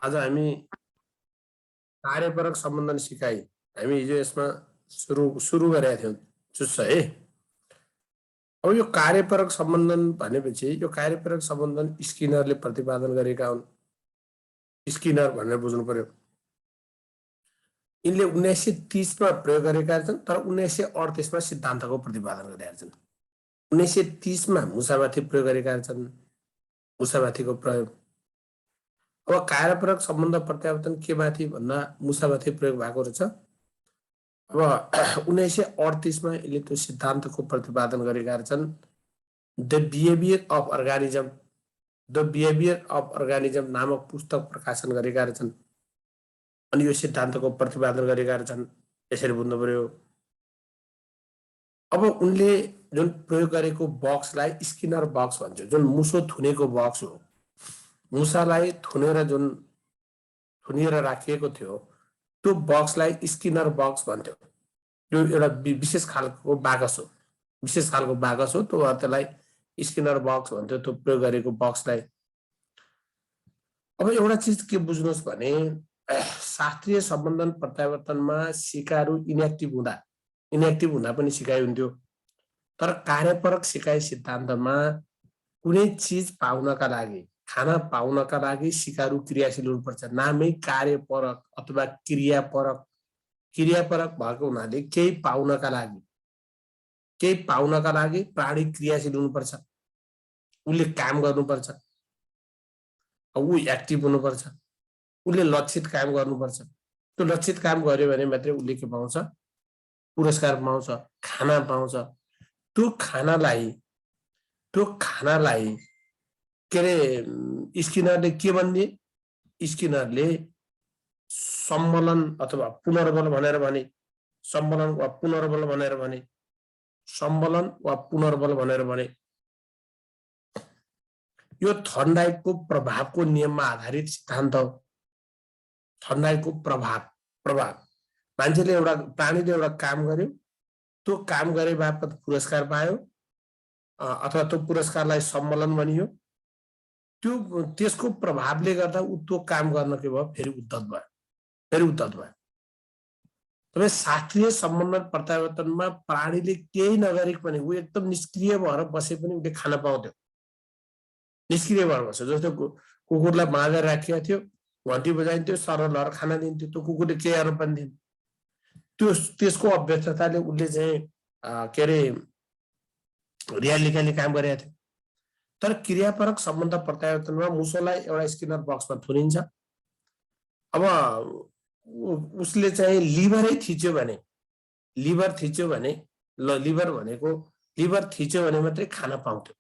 आज हामी कार्यपरक सम्बन्धन सिकाइ हामी हिजो यसमा सुरु गरेका थियौँ चुस्स है। अब यो कार्यपरक सम्बन्धन भनेपछि यो कार्यपरक सम्बन्धन स्किनरले प्रतिपादन गरेका हुन्। स्किनर भनेर बुझ्नु पर्यो। यिनले 1930 मा प्रयोग गरेका छन्, तर 1938 मा सिद्धान्तको प्रतिपादन गरेका छन्। 1930 मा मुसामाथि प्रयोग गरेका छन्, मुसामाथिको प्रयोग। अब कार्यपरक सम्बन्ध प्रत्यावर्तन के माथि भन्दा मुसामाथि प्रयोग भएको रहेछ। अब 1938 मा यसले त्यो सिद्धान्तको प्रतिपादन गरेका छन्। The behaviour of organism, the behaviour of organism नामक पुस्तक प्रकाशन गरेका छन् अनि यो सिद्धान्तको प्रतिपादन गरेका छन्। यसरी बुझ्नु पर्यो। अब उनले जुन प्रयोग गरेको बक्सलाई स्किनर बक्स भन्छ, जुन मुसो थुनेको बक्स हो। मुसालाई थुनेर जुन थुनिएर राखिएको थियो त्यो बक्सलाई स्किनर बक्स भन्थ्यो। यो एउटा विशेष खालको बाकस हो, विशेष खालको बाकस हो। त्यसलाई स्किनर बक्स भन्थ्यो, त्यो प्रयोग गरेको बक्सलाई। अब एउटा चिज के बुझ्नुहोस् भने शास्त्रीय सम्बन्धन प्रत्यावर्तनमा सिकारू इनएक्टिभ हुँदा पनि सिकाइ हुन्थ्यो। तर कार्यपरक सिकाइ सिद्धान्तमा कुनै चिज पाउनका लागि, खाना पाउनका लागि सिकारू क्रियाशील हुनुपर्छ। नामै कार्यपरक अथवा क्रियापरक। क्रियापरक भएको हुनाले केही पाउनका लागि प्राणी क्रियाशील हुनुपर्छ, उसले काम गर्नुपर्छ, ऊ एक्टिभ हुनुपर्छ, उसले लक्षित काम गर्नुपर्छ। त्यो लक्षित काम गर्यो भने मात्रै उसले के पाउँछ? पुरस्कार पाउँछ, खाना पाउँछ। त्यो खानालाई के अरे स्किनरले के भनिदिए? स्किनरले सम्मलन अथवा पुनर्बल भनेर भने, सम्मलन वा पुनर्बल भनेर भने, सम्मलन वा पुनर्बल भनेर भने। यो थर्नडाइकको प्रभावको नियममा आधारित सिद्धान्त हो। थर्नडाइकको प्रभाव मान्छेले एउटा प्राणीले एउटा काम गर्यो, त्यो काम गरे बापत पुरस्कार पायो अथवा त्यो पुरस्कारलाई सम्मलन भनियो। त्यसको प्रभावले गर्दा ऊ त्यो काम गर्न के भयो? फेरि उद्धत भयो। तपाईँ शास्त्रीय सम्बन्ध प्रत्यावर्तनमा प्राणीले केही नगरेको पनि ऊ एकदम निष्क्रिय भएर बसे पनि उसले खान पाउँथ्यो। निष्क्रिय भएर बस्छ। जस्तो कुकुरलाई बाँधेर राखिएको थियो, घन्टी बजाइन्थ्यो, सरलहर खाना दिन्थ्यो, त्यो कुकुरले केही गर्न पनि दिन्थ्यो। त्यसको अभ्यस्तताले उसले चाहिँ के अरे रियालिटीले काम गरेको थियो। तर क्रियापरक सम्बन्ध प्रत्यावर्तनमा मुसोलाई एउटा स्किनर बक्समा थुनिन्छ। अब उसले चाहिँ लिभरै थिच्यो भने, लिभर थिच्यो भने मात्रै खाना पाउँथ्यो।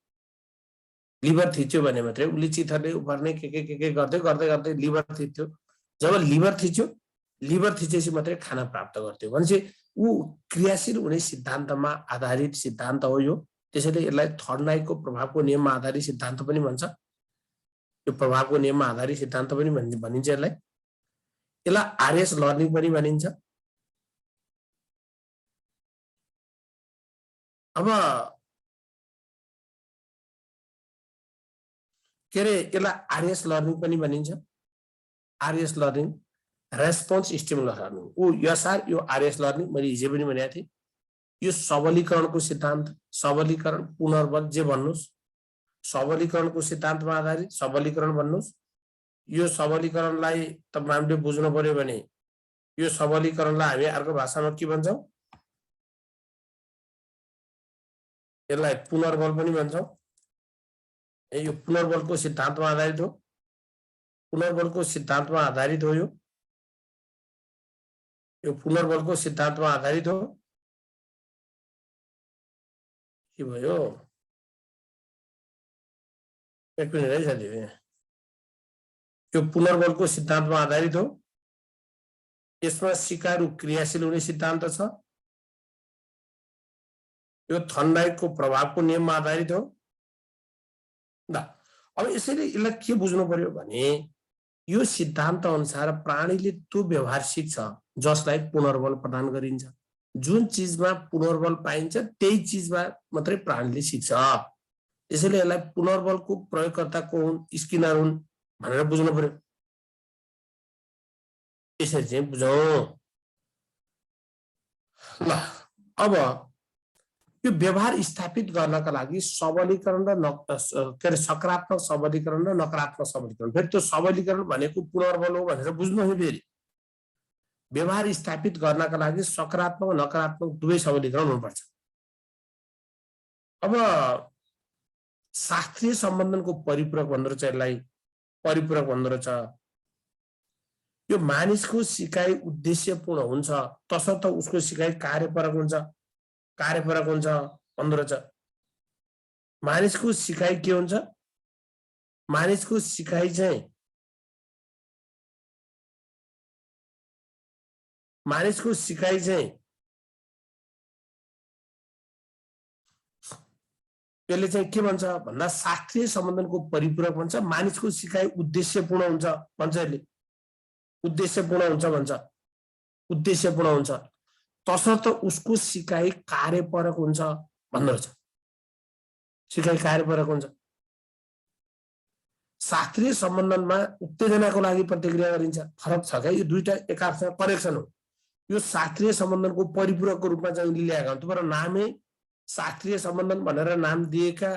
लिभर थिच्यो भने मात्रै उसले चिथरले उफर्ने के गर्दै लिभर थिच्यो। जब लिभर थिचेपछि मात्रै खाना प्राप्त गर्थ्यो। भनेपछि ऊ क्रियाशील हुने सिद्धान्तमा आधारित सिद्धान्त हो यो। त्यसैले यसलाई थर्नडाइकको प्रभावको नियममा आधारित सिद्धान्त पनि भन्छ। यो प्रभावको नियममा आधारित सिद्धान्त पनि भनिन्छ। यसलाई आरएस लर्निङ पनि भनिन्छ। अब के अरे यसलाई आरएस लर्निङ पनि भनिन्छ। RS learning, response stimulus learning. यो आरएस लर्निङ मैले हिजो पनि भनेको थिएँ। यो सबलीकरणको सिद्धान्त, सबलीकरण, पुनर्बल जे भन्नुहोस्, सबलीकरणको सिद्धान्तमा आधारित सबलीकरण भन्नुहोस्। यो सबलीकरणलाई हामीले बुझ्नु पर्यो भने यो सबलीकरणलाई हामी अर्को भाषामा के भन्छौँ? यसलाई पुनर्बल पनि भन्छौँ। यो पुनर्बलको सिद्धान्तमा आधारित हो। पुनर्बलको सिद्धान्तमा आधारित हो। यो पुनर्बलको सिद्धान्तमा आधारित हो। के भयो? एक मिनट है साथी। यो पुनर्बलको सिद्धान्तमा आधारित हो। यसमा सिकारु क्रियाशील हुने सिद्धान्त छ। यो थर्नडाइकको प्रभावको नियममा आधारित हो। अब यसैले यसलाई के बुझ्नु पर्यो भने यो सिद्धान्त अनुसार प्राणीले त्यो व्यवहार सिक्छ जसलाई पुनर्बल प्रदान गरिन्छ। जुन चिजमा पुनर्बल पाइन्छ त्यही चिजमा मात्रै प्राणीले सिक्छ। त्यसैले यसलाई पुनर्बलको प्रयोगकर्ता को हुन्? स्किनर हुन् भनेर बुझ्नु पर्यो। यसरी चाहिँ बुझौँ। ल अब यो व्यवहार स्थापित गर्नका लागि सबलीकरण र के अरे सकारात्मक सबलीकरण र नकारात्मक सबलीकरण, फेरि त्यो सबलीकरण भनेको पुनर्बल हो भनेर बुझ्नु है। फेरि व्यवहार स्थापित गर्नका लागि सकारात्मक नकारात्मक दुवै सबलीकरण हुनुपर्छ। अब शास्त्रीय सम्बन्धनको परिपूरक भन्दो रहेछ, यसलाई परिपूरक भन्दो रहेछ। यो मानिसको सिकाइ उद्देश्यपूर्ण हुन्छ तसर्थ उसको सिकाइ कार्यपरक हुन्छ, कार्यपरक हुन्छ भन्दो रहेछ। मानिसको सिकाइ के हुन्छ? मानिसको सिकाइ चाहिँ यसले चाहिँ के भन्छ भन्दा शास्त्रीय सम्बन्धनको परिपूरक भन्छ। मानिसको सिकाइ उद्देश्यपूर्ण हुन्छ भन्छ, यसले उद्देश्यपूर्ण हुन्छ भन्छ, उद्देश्यपूर्ण हुन्छ तसर्थ उसको सिकाइ कार्यपरक हुन्छ भन्दो रहेछ। सिकाइ कार्यपरक हुन्छ। शास्त्रीय सम्बन्धनमा उत्तेजनाको लागि प्रतिक्रिया गरिन्छ। फरक छ क्या, यो दुईटा एकासँग कनेक्सन हो। यो शास्त्रीय सम्बन्धनको परिपूरकको रूपमा चाहिँ ल्याएका हुन्। तर नामै शास्त्रीय सम्बन्धन भनेर नाम दिएका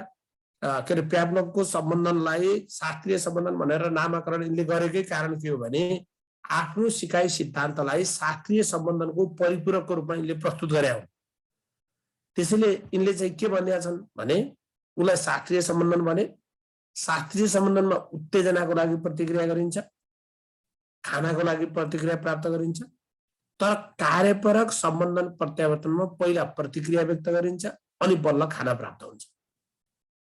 के अरे प्याभलोभको सम्बन्धनलाई शास्त्रीय सम्बन्धन भनेर नामाकरण यिनले गरेकै कारण के हो भने आफ्नो सिकाइ सिद्धान्तलाई शास्त्रीय सम्बन्धनको परिपूरकको रूपमा यिनले प्रस्तुत गरे हुन्। त्यसैले यिनले चाहिँ के भनिया छन् भने उसलाई शास्त्रीय सम्बन्धन भने शास्त्रीय सम्बन्धनमा उत्तेजनाको लागि प्रतिक्रिया गरिन्छ, खानाको लागि प्रतिक्रिया प्राप्त गरिन्छ। तर कार्यपरक सम्बन्धन प्रत्यावर्तनमा पहिला प्रतिक्रिया व्यक्त गरिन्छ अनि बल्ल खाना प्राप्त हुन्छ,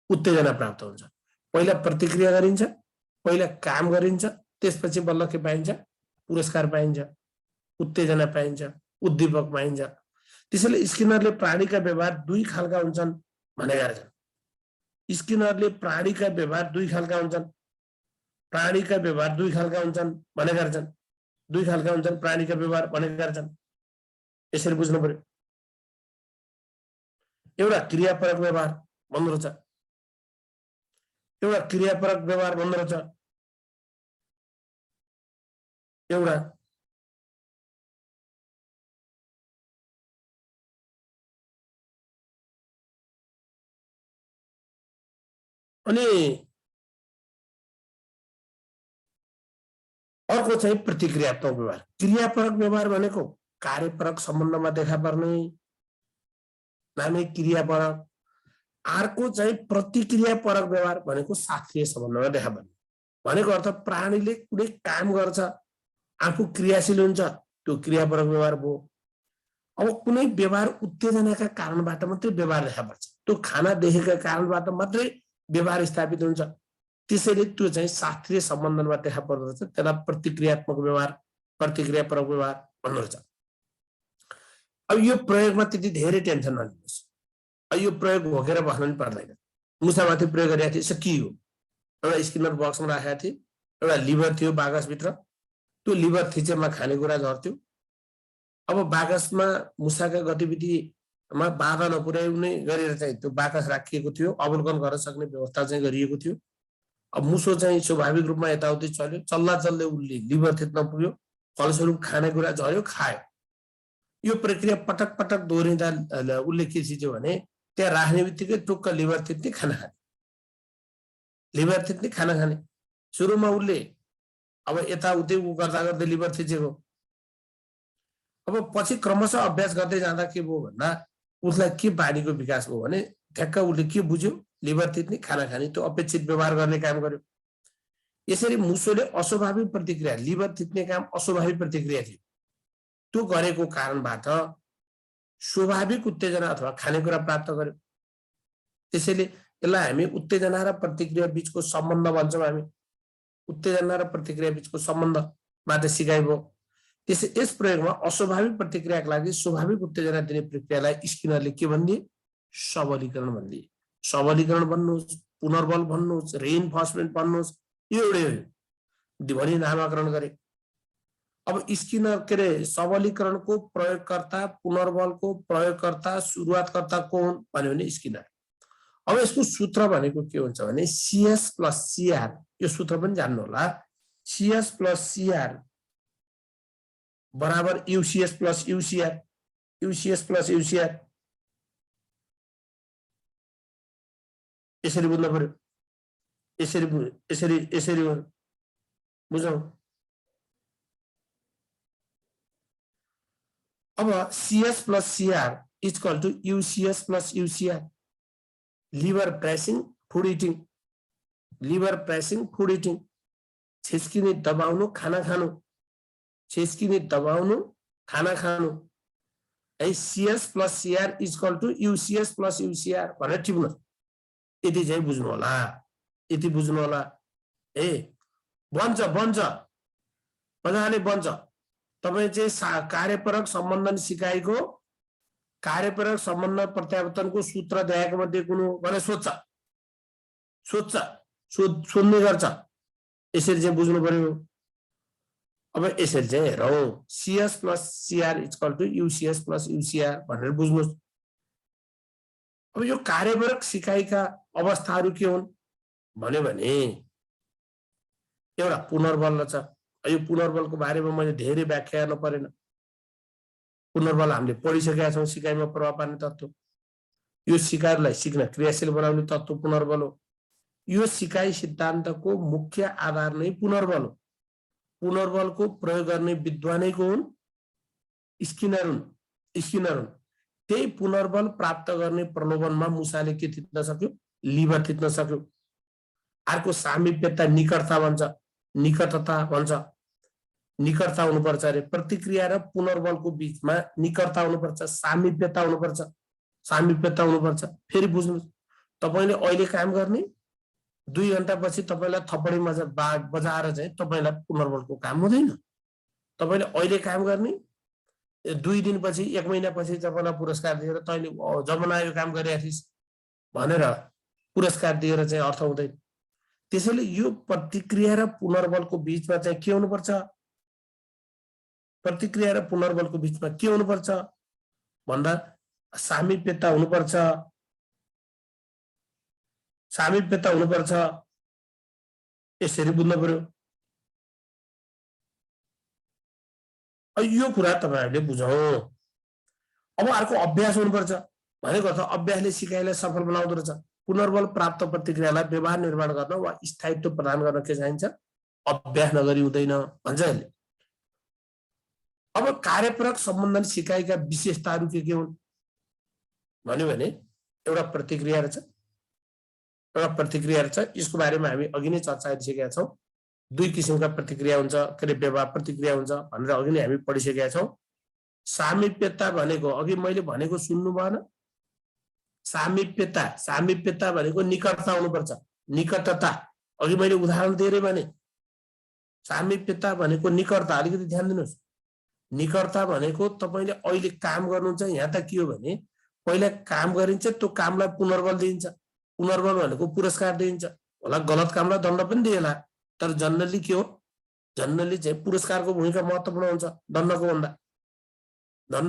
उत्तेजना प्राप्त हुन्छ। पहिला प्रतिक्रिया गरिन्छ, पहिला काम गरिन्छ, त्यसपछि बल्ल के पाइन्छ? पुरस्कार पाइन्छ, उत्तेजना पाइन्छ, उद्दीपक पाइन्छ। त्यसैले स्किनरले प्राणीका व्यवहार दुई खालका हुन्छन् भनेका छन्। स्किनरले प्राणीका व्यवहार दुई खालका हुन्छन्, प्राणीका व्यवहार दुई खालका हुन्छन् भनेका छन्। दुई खालका हुन्छन् प्राणीका व्यवहार भनेका छन्। यसरी बुझ्नु पर्यो। एउटा क्रियापरक व्यवहार भन्दो रहेछ, एउटा क्रियापरक व्यवहार भन्दो रहेछ, एउटा अनि अर्को चाहिँ प्रतिक्रियात्मक व्यवहार। क्रियापरक व्यवहार भनेको कार्यपरक सम्बन्धमा देखा पर्ने, नामै क्रियापरक। अर्को चाहिँ प्रतिक्रियापरक व्यवहार भनेको शास्त्रीय सम्बन्धमा देखा पर्ने। भनेको अर्थ प्राणीले कुनै काम गर्छ, आफू क्रियाशील हुन्छ, त्यो क्रियापरक व्यवहार भयो। अब कुनै व्यवहार उत्तेजनाका कारणबाट मात्रै व्यवहार देखा पर्छ, त्यो खाना देखेका कारणबाट मात्रै व्यवहार स्थापित हुन्छ। त्यसैले त्यो चाहिँ शास्त्रीय सम्बन्धनमा देखा पर्दो रहेछ। त्यसलाई प्रतिक्रियात्मक व्यवहार, प्रतिक्रियापरक व्यवहार भन्दो रहेछ। अब यो प्रयोगमा त्यति धेरै टेन्सन नलिनुहोस्। अब यो प्रयोग भोगेर बस्न पनि पर्दैन। मुसामाथि प्रयोग गरेका थिए, सकियो। एउटा स्किनर बक्समा राखेका थिए, एउटा लिभर थियो बाकसभित्र, त्यो लिभर थिचेमा खानेकुरा झर्थ्यो। अब बाकसमा मुसाका गतिविधिमा बाधा नपुर्याउने गरेर चाहिँ त्यो बाकस राखिएको थियो, अवलोकन गर्न सक्ने व्यवस्था चाहिँ गरिएको थियो। अब मुसो चाहिँ स्वाभाविक रूपमा यताउति चल्यो, चल्दा चल्दै उसले लिभर थिच्न पुग्यो, फलस्वरूप खानेकुरा झर्यो, खायो। यो प्रक्रिया पटक पटक दोहोरिँदा उसले के चिज्यो भने त्यहाँ राख्ने बित्तिकै टुक्क लिभर थिच्ने, खाना खाने, लिभर थिच्ने, खाना खाने। सुरुमा उसले अब यताउति उ गर्दा गर्दै लिभर थिचेको। अब पछि क्रमशः अभ्यास गर्दै जाँदा के भयो भन्दा उसलाई के बानीको विकास भयो भने ठ्याक्क उसले के बुझ्यो, लिभर थिच्ने, खाना खाने, त्यो अपेक्षित व्यवहार गर्ने काम गर्यो। यसरी मुसोले अस्वाभाविक प्रतिक्रिया, लिभर थिच्ने काम अस्वाभाविक प्रतिक्रिया थियो, त्यो गरेको कारणबाट स्वाभाविक उत्तेजना अथवा खानेकुरा प्राप्त गर्यो। त्यसैले यसलाई हामी उत्तेजना र प्रतिक्रिया बीचको सम्बन्ध भन्छौँ। हामी उत्तेजना र प्रतिक्रिया बीचको सम्बन्धबाट सिकाइबो। त्यसै यस प्रयोगमा अस्वाभाविक प्रतिक्रियाका लागि स्वाभाविक उत्तेजना दिने प्रक्रियालाई स्किनरले के भनिदिए? सबलीकरण भनिदिए। सबलीकरण भन्नुहोस्, पुनर्बल भन्नुहोस्, रेइन्फोर्समेन्ट भन्नुहोस्, यो एउटै भनी नामाकरण गरे। अब स्किनर के अरे सबलीकरणको प्रयोगकर्ता, पुनर्बलको प्रयोगकर्ता, सुरुवातकर्ता को हुन् भन्यो भने स्किनर। अब यसको सूत्र भनेको के हुन्छ भने CS प्लस CR, यो सूत्र पनि जान्नु होला। CS प्लस CR बराबर UCS plus UCR, UCS plus UCR, यसरी बुझ्नु पर्यो, यसरी यसरी यसरी बुझौँ। अब CS plus CR is equal to UCS plus UCR. Liver pressing food eating, liver pressing food eating, छिस्किने दबाउनु खाना खानु, छिस्किने दबाउनु खाना खानु है। CS plus CR is equal to UCS plus UCR भनेर टिप्नु। यति चाहिँ बुझ्नु होला, यति बुझ्नु होला। ए बन्छ बन्छ मजाले बन्छ। तपाईँ चाहिँ कार्यपरक सम्बन्धन सिकाइको कार्यपरक सम्बन्ध प्रत्यावर्तनको सूत्र देखाएको मध्ये कुन हो भनेर सोध्छ, सोध्ने गर्छ। यसरी चाहिँ बुझ्नु पर्यो। अब यसरी चाहिँ हेरौँ, CS plus CR is equal to UCS plus UCR भनेर बुझ्नुहोस्। अब यो कार्यपरक सिकाइका अवस्थाहरू के हुन् भन्यो भने एउटा पुनर्बल छ। यो पुनर्बलको बारेमा मैले धेरै व्याख्या गर्न परेन। पुनर्बल हामीले पढिसकेका छौँ, सिकाइमा प्रभाव पार्ने तत्त्व। यो सिकाइलाई सिक्न क्रियाशील बनाउने तत्त्व पुनर्बल हो। यो सिकाइ सिद्धान्तको मुख्य आधार नै पुनर्बल हो। पुनर्बलको प्रयोग गर्ने विद्वानै को हुन्? स्किनर हुन्। त्यही पुनर्बल प्राप्त गर्ने प्रलोभनमा मुसाले के थिच्न सक्यो? लिभर थिच्न सक्यो। अर्को सामिप्यता निकटता भन्छ, निकटता भन्छ। निकटता हुनुपर्छ अरे, प्रतिक्रिया र पुनर्बलको बीचमा निकटता हुनुपर्छ, सामिप्यता हुनुपर्छ, सामिप्यता हुनुपर्छ। फेरि बुझ्नुहोस्, तपाईले अहिले काम गर्ने 2 घण्टापछि तपाईलाई थप्पडी बजाएर चाहिँ तपाईलाई पुनर्बलको काम हुँदैन। तपाईले अहिले काम गर्ने 2 दिनपछि 1 महिनापछि तपाईँलाई पुरस्कार दिएर तैँले जमाना यो काम गरिरहेको थिइस् भनेर पुरस्कार दिएर चाहिँ अर्थ हुँदैन। त्यसैले यो प्रतिक्रिया र पुनर्बलको बीचमा चाहिँ के हुनुपर्छ? प्रतिक्रिया र पुनर्बलको बीचमा के हुनुपर्छ भन्दा सामिप्यता हुनुपर्छ, सामिप्यता हुनुपर्छ। यसरी बुझ्नु पर्यो। यो कुरा तपाईहरुले बुझौं। अब अर्को अभ्यास हुनुपर्छ। भनेको त अभ्यासले सिकाइलाई सफल बनाउँदो रहेछ। पुनर्बल प्राप्त प्रतिक्रियालाई व्यवहार निर्माण गर्न वा स्थायित्व प्रदान गर्न के चाहिन्छ? अभ्यास नगरी हुँदैन भन्छ यसले। अब कार्यपरक सम्बन्धन सिकाइका विशेषताहरू के हुन् भन्यो भने एउटा प्रतिक्रिया रहेछ, एउटा प्रतिक्रिया रहेछ। यसको बारेमा हामी अघि नै चर्चा गरिसकेका छौं। 2 किसिमका प्रतिक्रिया हुन्छ, के व्यवहार प्रतिक्रिया हुन्छ भनेर अघि नै हामी पढिसकेका छौं। सामिप्यता भनेको अघि मैले भनेको सुन्नु भएन? सामिप्यता, सामिप्यता भनेको निकटता हुनुपर्छ, निकटता। अघि मैले उदाहरण दिएरै भने सामिप्यता भनेको निकटता। अलिकति ध्यान दिनुस्। निकटता भनेको तपाईले अहिले काम गर्नुहुन्छ, यहाँ त के हो भने पहिला काम गरिन्छ, त्यो कामलाई पुनर्बल दिइन्छ। पुनर्बल भनेको पुरस्कार दिइन्छ होला, गलत कामलाई दण्ड पनि दिएला। तर जनरली के हो? जनरली चाहिँ पुरस्कारको भूमिका महत्त्वपूर्ण हुन्छ दण्डको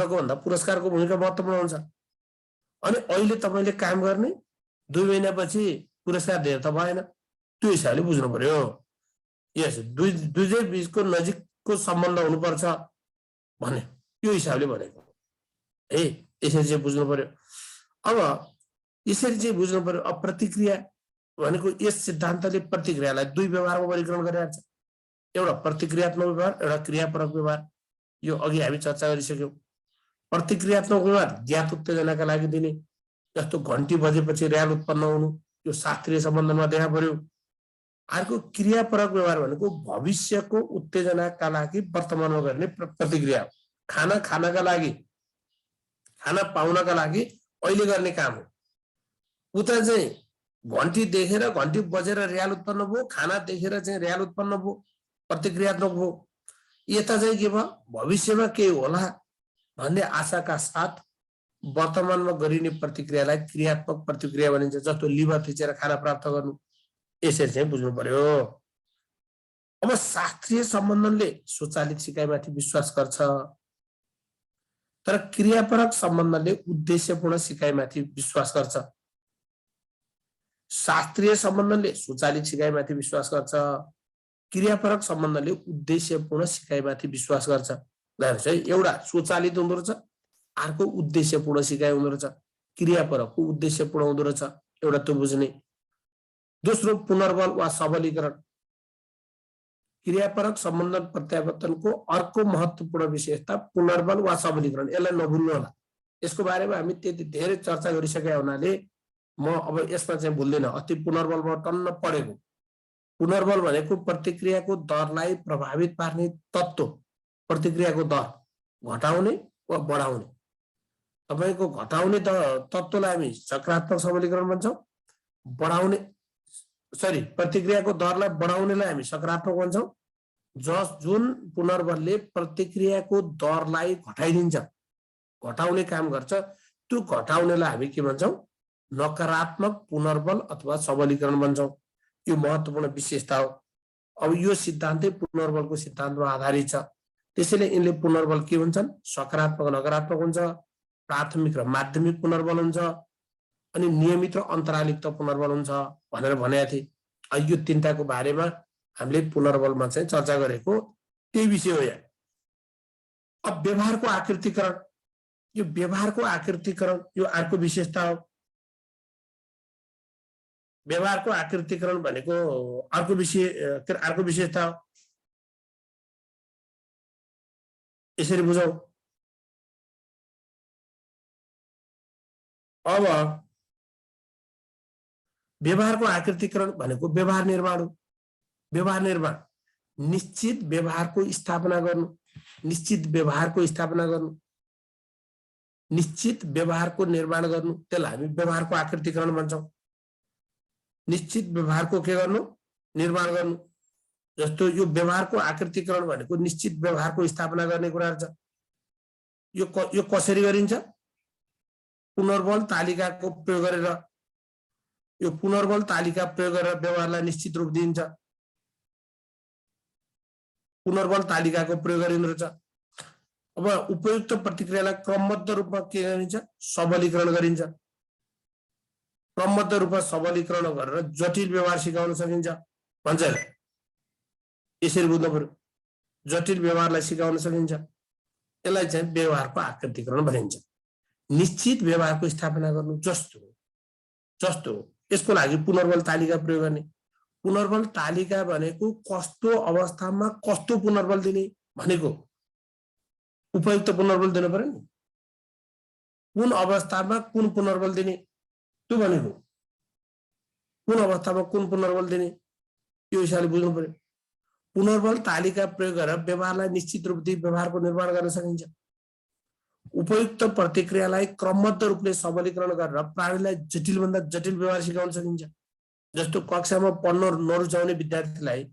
भन्दा पुरस्कारको भूमिका महत्त्वपूर्ण हुन्छ। अनि अहिले तपाईले काम गर्ने 2 महिनापछि पुरस्कार दिएर त भएन। त्यो हिसाबले बुझ्नु पर्यो। यस, दुई बीचको नजिकको सम्बन्ध हुनुपर्छ भने यो हिसाबले भनेको है। यसरी चाहिँ बुझ्नु पर्यो। अब यसरी चाहिँ बुझ्नु पर्यो। अब प्रतिक्रिया भनेको यस सिद्धान्तले प्रतिक्रियालाई 2 व्यवहारमा वर्गीकरण गरिरहेको छ। एउटा प्रतिक्रियात्मक व्यवहार, एउटा क्रियापरक व्यवहार। यो अघि हामी चर्चा गरिसक्यौं। प्रतिक्रियात्मक व्यवहार ज्ञात उत्तेजनाका लागि दिने, जस्तो घण्टी बजेपछि र्याल उत्पन्न हुनु, यो शास्त्रीय सम्बन्धमा देखा पर्यो। अर्को क्रियापरक व्यवहार भनेको भविष्यको उत्तेजनाका लागि वर्तमानमा गर्ने प्रतिक्रिया हो। खाना खानका लागि, खाना पाउनका लागि अहिले गर्ने काम हो। उता चाहिँ घण्टी देखेर, घण्टी बजेर र्याल उत्पन्न भयो, खाना देखेर चाहिँ र्याल उत्पन्न भयो, प्रतिक्रियात्मक भयो। यता चाहिँ के भयो? भविष्यमा के होला भन्ने आशाका साथ वर्तमानमा गरिने प्रतिक्रियालाई क्रियात्मक प्रतिक्रिया भनिन्छ। जस्तो लिभर थिचेर खाना प्राप्त गर्नु। यसरी चाहिँ बुझ्नु पर्यो। अब शास्त्रीय सम्बन्धनले स्वचालित सिकाइमाथि विश्वास गर्छ, तर क्रियापरक सम्बन्धनले उद्देश्यपूर्ण सिकाइमाथि विश्वास गर्छ। शास्त्रीय सम्बन्धनले स्वचालित सिकाइमाथि विश्वास गर्छ, क्रियापरक सम्बन्धनले उद्देश्यपूर्ण सिकाइमाथि विश्वास गर्छ। एउटा स्वचालित हुँदो रहेछ, अर्को उद्देश्यपूर्ण सिकाइ हुँदो रहेछ, क्रियापरकको उद्देश्यपूर्ण हुँदो रहेछ, एउटा त्यो बुझ्ने। दोस्रो पुनर्बल वा सबलीकरण, क्रियापरक सम्बन्धन प्रत्यावर्तनको अर्को महत्त्वपूर्ण विशेषता पुनर्बल वा सबलीकरण। यसलाई नभुल्नु होला, यसको बारेमा हामी त्यति धेरै चर्चा गरिसकेका हुनाले म अब यसमा चाहिँ भुल्दैन। अस्ति पुनर्बलमा टन्न पढेको, पुनर्बल भनेको प्रतिक्रियाको दरलाई प्रभावित पार्ने तत्त्व, प्रतिक्रियाको दर घटाउने वा बढाउने। तपाईको घटाउने तत्त्वलाई हामी सकारात्मक सबलीकरण भन्छौँ, बढाउने प्रतिक्रियाको दरलाई बढाउनेलाई हामी सकारात्मक भन्छौँ। जुन पुनर्बलले प्रतिक्रियाको दरलाई घटाइदिन्छ, घटाउने काम गर्छ, त्यो घटाउनेलाई हामी के भन्छौँ? नकारात्मक पुनर्बल अथवा सबलीकरण भन्छौँ। यो महत्त्वपूर्ण विशेषता हो। अब यो सिद्धान्तै पुनर्बलको सिद्धान्तमा आधारित छ। त्यसैले यिनले पुनर्बल के हुन्छन्? सकारात्मक नकारात्मक हुन्छ, प्राथमिक र माध्यमिक पुनर्बल हुन्छ, अनि नियमित र अन्तरालिक पुनर्बल हुन्छ भनेर भनेका थिए। यो तीनटाको बारेमा हामीले पुनर्बलमा चाहिँ चर्चा गरेको त्यही विषय हो यहाँ। अब व्यवहारको आकृतिकरण, यो व्यवहारको आकृतिकरण यो अर्को विशेषता हो। व्यवहारको आकृतिकरण भनेको अर्को विशेषता हो। यसरी बुझौँ। अब व्यवहारको आकृतिकरण भनेको व्यवहार निर्माण हो। व्यवहार निर्माण निश्चित व्यवहारको स्थापना गर्नु, निश्चित व्यवहारको स्थापना गर्नु, निश्चित व्यवहारको निर्माण गर्नु, त्यसलाई हामी व्यवहारको आकृतिकरण भन्छौँ। निश्चित व्यवहारको के गर्नु? निर्माण गर्नु। जस्तो यो व्यवहारको आकृतिकरण भनेको निश्चित व्यवहारको स्थापना गर्ने कुरा छ। यो कसरी गरिन्छ? पुनर्बल तालिकाको प्रयोग गरेर। यो पुनर्बल तालिका प्रयोग गरेर व्यवहारलाई निश्चित रूप दिइन्छ। पुनर्बल तालिकाको प्रयोग गरिन्छ। अब उपयुक्त प्रतिक्रियालाई क्रमबद्ध रूपमा के गरिन्छ? सबलीकरण गरिन्छ। क्रमबद्ध रूपमा सबलीकरण गरेर जटिल व्यवहार सिकाउन सकिन्छ भन्छ। यसरी बुझ्नु पर्यो। जटिल व्यवहारलाई सिकाउन सकिन्छ। यसलाई चाहिँ व्यवहारको आकृतिकरण भनिन्छ। निश्चित व्यवहारको स्थापना गर्नु जस्तो यसको लागि पुनर्बल तालिका प्रयोग गर्ने। पुनर्बल तालिका भनेको कस्तो अवस्थामा कस्तो पुनर्बल दिने भनेको, उपयुक्त पुनर्बल दिनु पर्यो नि। कुन अवस्थामा कुन पुनर्बल दिने त्यो भनेको, कुन अवस्थामा कुन पुनर्बल दिने यो हिसाबले बुझ्नु पर्यो। पुनर्बल तालिका प्रयोग गरेर व्यवहारलाई निश्चित रूप दिई व्यवहारको निर्माण गर्न सकिन्छ। उपयुक्त प्रतिक्रियालाई क्रमबद्ध रूपले सबलीकरण गरेर प्राणीलाई जटिलभन्दा जटिल व्यवहार सिकाउन सकिन्छ। जस्तो कक्षामा पढ्न नरुचाउने विद्यार्थीलाई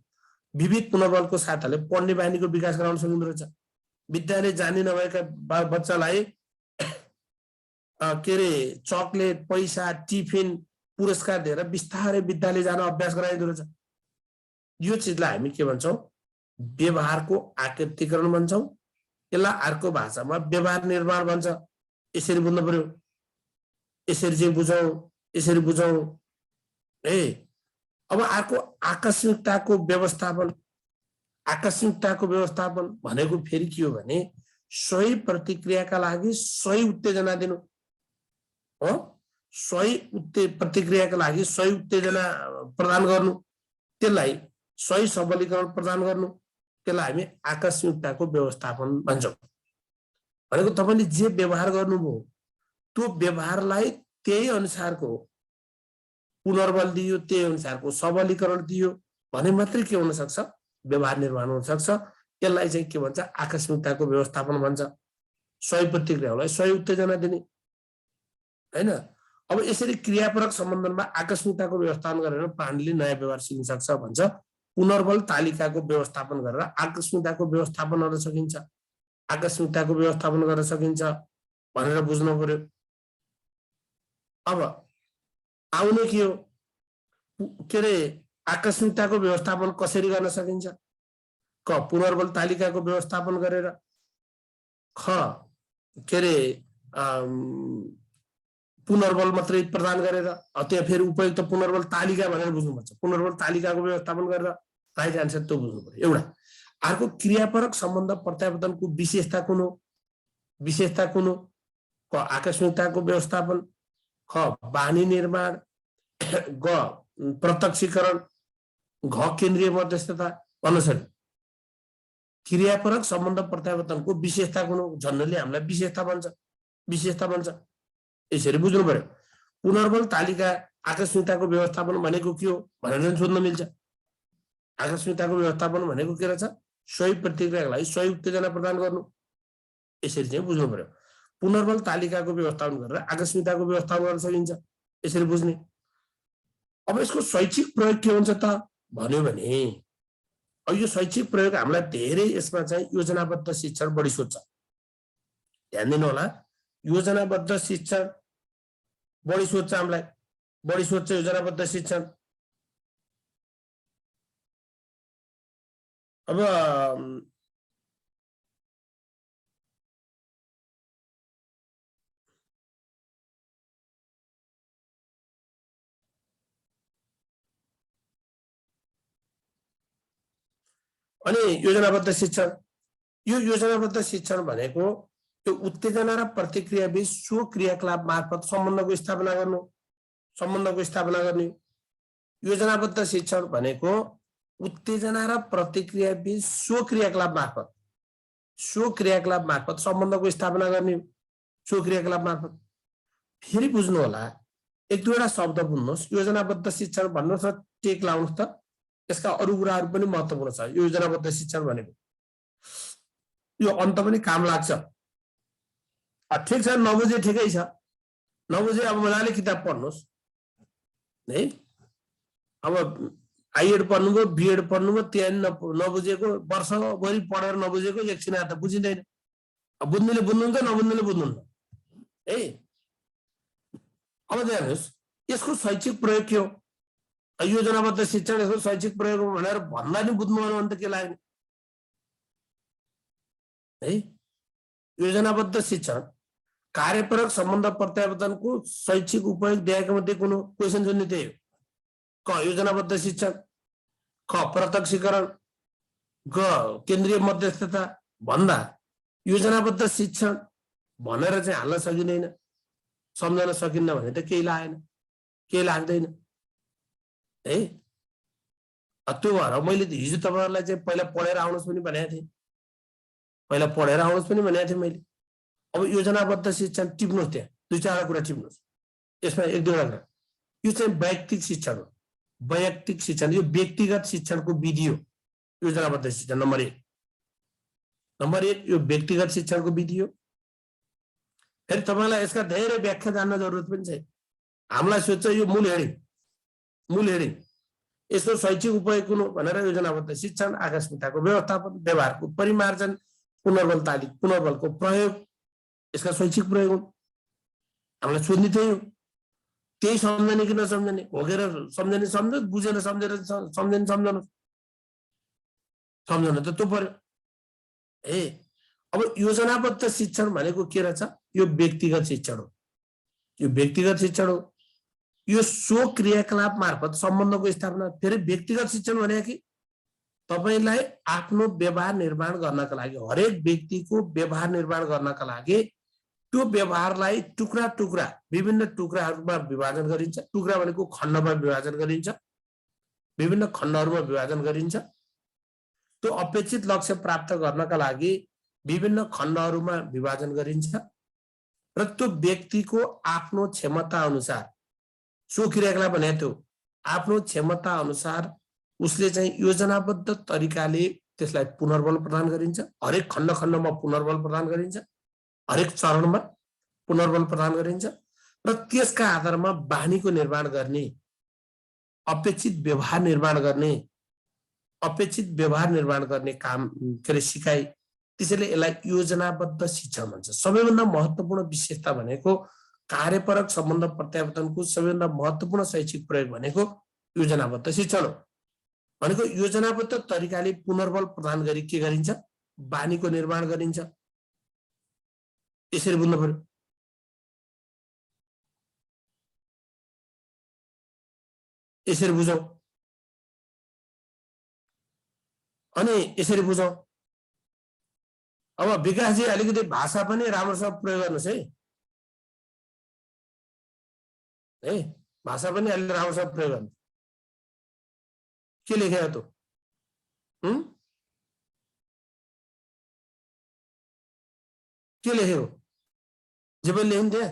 विविध पुनर्बलको साथले पढ्ने बानीको विकास गराउन सकिँदो रहेछ। विद्यालय जाने नभएका बच्चालाई के अरे चकलेट, पैसा, टिफिन, पुरस्कार दिएर बिस्तारै विद्यालय जान अभ्यास गराइँदो रहेछ। यो चिजलाई हामी के भन्छौँ? व्यवहारको आकृतिकरण भन्छौँ। यसलाई अर्को भाषामा व्यवहार निर्माण भन्छ। यसरी बुझ्नु पर्यो। यसरी चाहिँ बुझौँ है। अब अर्को आकस्मिकताको व्यवस्थापन। आकस्मिकताको व्यवस्थापन भनेको फेरि के हो भने सही प्रतिक्रियाका लागि सही उत्तेजना दिनु हो। सही प्रतिक्रियाका लागि सही उत्तेजना प्रदान गर्नु, त्यसलाई सही सबलीकरण प्रदान गर्नु, त्यसलाई हामी आकस्मिकताको व्यवस्थापन भन्छौँ। भनेको तपाईले जे व्यवहार गर्नुभयो त्यो व्यवहारलाई त्यही अनुसारको पुनर्बल दियो, त्यही अनुसारको सबलीकरण दियो भने मात्रै के हुन सक्छ? व्यवहार निर्माण हुन सक्छ। यसलाई चाहिँ के भन्छ? आकस्मिकताको व्यवस्थापन भन्छ। सही प्रतिक्रियालाई सही उत्तेजना दिने हैन। अब यसरी क्रियापरक सम्बन्धनमा आकस्मिकताको व्यवस्थापन गरेर प्राणीले नयाँ व्यवहार सिक्न सक्छ भन्छ। पुनर्बल तालिकाको व्यवस्थापन गरेर आकस्मिकताको व्यवस्थापन गर्न सकिन्छ, आकस्मिकताको व्यवस्थापन गर्न सकिन्छ भनेर बुझ्नु पर्यो। अब आउने के हो? के अरे आकस्मिकताको व्यवस्थापन कसरी गर्न सकिन्छ? क पुनर्बल तालिकाको व्यवस्थापन गरेर, ख के अरे पुनर्बल मात्रै प्रदान गरेर, त्यहाँ फेरि उपयुक्त पुनर्बल तालिका भनेर बुझ्नुपर्छ। पुनर्बल तालिकाको व्यवस्थापन गरेर राइट आन्सर त्यो बुझ्नु पर्यो एउटा। अर्को क्रियापरक सम्बन्ध प्रत्यावर्तनको विशेषता कुन हो? विशेषता कुन हो? क आकस्मिकताको व्यवस्थापन, ख बानी निर्माण, ग प्रत्यक्षीकरण, घ केन्द्रीय मध्यस्थता। भन्नुहोस् क्रियापरक सम्बन्ध प्रत्यावर्तनको विशेषता कुन हो? जन्नले हामीलाई विशेषता भन्छ, विशेषता भन्छ। यसरी बुझ्नु पर्यो। पुनर्बल तालिका आकस्मिकताको व्यवस्थापन भनेको के हो भनेर सोध्न मिल्छ। आकस्मिकताको व्यवस्थापन भनेको के रहेछ? सही प्रतिक्रियाको लागि सही उत्तेजना प्रदान गर्नु। यसरी चाहिँ बुझ्नु पर्यो। पुनर्बल तालिकाको व्यवस्थापन गरेर आकस्मिकताको व्यवस्थापन गर्न सकिन्छ, यसरी बुझ्ने। अब यसको शैक्षिक प्रयोग के हुन्छ त भन्यो भने अब यो शैक्षिक प्रयोग हामीलाई धेरै यसमा चाहिँ योजनाबद्ध शिक्षण बढी सोध्छ। ध्यान दिनु होला, योजनाबद्ध शिक्षण बढी सोध्छ हामीलाई, बढी सोध्छ योजनाबद्ध शिक्षण। अब अनि योजनाबद्ध शिक्षण, यो योजनाबद्ध शिक्षण भनेको त्यो उत्तेजना र प्रतिक्रिया बीच सो क्रियाकलाप मार्फत सम्बन्धको स्थापना गर्नु, सम्बन्धको स्थापना गर्ने। योजनाबद्ध शिक्षण भनेको उत्तेजना र प्रतिक्रिया बीच सो क्रियाकलाप मार्फत सम्बन्धको स्थापना गर्ने, सो क्रियाकलाप मार्फत। फेरि बुझ्नु होला, एक दुईवटा शब्द बुझ्नुहोस्। योजनाबद्ध शिक्षण भन्नुहोस् र टेक लाउनुहोस् त, यसका अरू कुराहरू पनि महत्त्वपूर्ण छ। योजनाबद्ध शिक्षण भनेको यो अन्त पनि काम लाग्छ। ठिक छ, 9 बजे ठिकै छ, 9 बजे अब मजाले किताब पढ्नुहोस् है। अब आइएड पढ्नुभयो, बिएड पढ्नुभयो, त्यहाँ 9 बजेको वर्षभरि पढेर 9 बजेको एकछिन त बुझिँदैन। बुझ्नेले बुझ्नुहुन्छ, नबुझ्नेले बुझ्नुहुन्न है। अब हेर्नुहोस्, यसको शैक्षिक प्रयोग के हो? योजनाबद्ध शिक्षण यसको शैक्षिक प्रयोग भनेर भन्दा नि बुझ्नु भने त के लाग्ने है। योजनाबद्ध शिक्षण कार्यपरक सम्बन्ध प्रत्यावर्तनको शैक्षिक उपयोग दिएका मध्ये कुन हो? क्वेसन सोध्ने त्यही हो। क योजनाबद्ध शिक्षण, ख प्रत्यक्षीकरण, ग केन्द्रीय मध्यस्थता भन्दा योजनाबद्ध शिक्षण भनेर चाहिँ हाल्न सकिँदैन, सम्झन सकिन्न भने त केही लागेन, केही लाग्दैन है। त्यो भएर मैले हिजो तपाईँहरूलाई चाहिँ पहिला पढेर आउनुहोस् पनि भनेको थिएँ, पहिला पढेर आउनुहोस् पनि भनेको थिएँ मैले। अब योजनाबद्ध शिक्षण टिप्नुहोस्, त्यहाँ 2-4 कुरा टिप्नुहोस्। यसमा 1-2 कुरा, यो चाहिँ वैयक्तिक शिक्षण हो। वैयक्तिक शिक्षण, यो व्यक्तिगत शिक्षणको विधि हो। योजनाबद्ध शिक्षण नम्बर 1, यो व्यक्तिगत शिक्षणको विधि हो। फेरि तपाईँलाई यसका धेरै व्याख्या जान्न जरुरत पनि छैन। हामीलाई सोध्छ यो मूल हेडिङ यसको शैक्षिक उपयोग कुन हो भनेर योजनाबद्ध शिक्षण आकस्मिकताको व्यवस्थापन, व्यवहारको परिमार्जन, पुनर्बलको प्रयोग, यसका शैक्षिक प्रयोग हुन्। हामीलाई सोध्ने त्यही हो। त्यही सम्झने कि नसम्झने, भोगेर सम्झने सम्झोस्, बुझेर सम्झेर सम्झने सम्झनुहोस्, सम्झनु त त्यो पर्यो ए। अब योजनाबद्ध शिक्षण भनेको के रहेछ? यो व्यक्तिगत शिक्षण हो। यो व्यक्तिगत शिक्षण हो। यो सो क्रियाकलाप मार्फत सम्बन्धको स्थापना। फेरि व्यक्तिगत शिक्षण भने कि तपाईलाई आफ्नो व्यवहार निर्माण गर्नका लागि, हरेक व्यक्तिको व्यवहार निर्माण गर्नका लागि त्यो व्यवहारलाई टुक्रा टुक्रा विभिन्न टुक्राहरूमा विभाजन गरिन्छ। टुक्रा भनेको खण्डमा विभाजन गरिन्छ, विभिन्न खण्डहरूमा विभाजन गरिन्छ। त्यो अपेक्षित लक्ष्य प्राप्त गर्नका लागि विभिन्न खण्डहरूमा विभाजन गरिन्छ र त्यो व्यक्तिको आफ्नो क्षमता अनुसार, सो क्रियाकलाप भने त्यो आफ्नो क्षमता अनुसार उसले चाहिँ योजनाबद्ध तरिकाले त्यसलाई पुनर्बल प्रदान गरिन्छ। हरेक खण्ड खण्डमा पुनर्बल प्रदान गरिन्छ, हरेक चरणमा पुनर्बल प्रदान गरिन्छ र त्यसका आधारमा बानीको निर्माण गर्ने, अपेक्षित व्यवहार निर्माण गर्ने काम के अरे सिकाइ। त्यसैले यसलाई योजनाबद्ध शिक्षण भन्छ। सबैभन्दा महत्त्वपूर्ण विशेषता भनेको कार्यपरक सम्बन्ध प्रत्यावर्तनको सबैभन्दा महत्त्वपूर्ण शैक्षिक प्रयोग भनेको योजनाबद्ध शिक्षण हो। भनेको योजनाबद्ध तरिकाले पुनर्बल प्रदान गरी के गरिन्छ? बानीको निर्माण गरिन्छ। यसरी बुझ्नु पर्यो। यसरी बुझौँ। अनि यसरी बुझौँ। अब विकासजी अलिकति भाषा पनि राम्रोसँग प्रयोग गर्नुहोस् है भाषा पनि अलि राम्रोसँग प्रयोग गर्नु। के लेख्यो त के लेखेको जे पनि लेख्नु त्यहाँ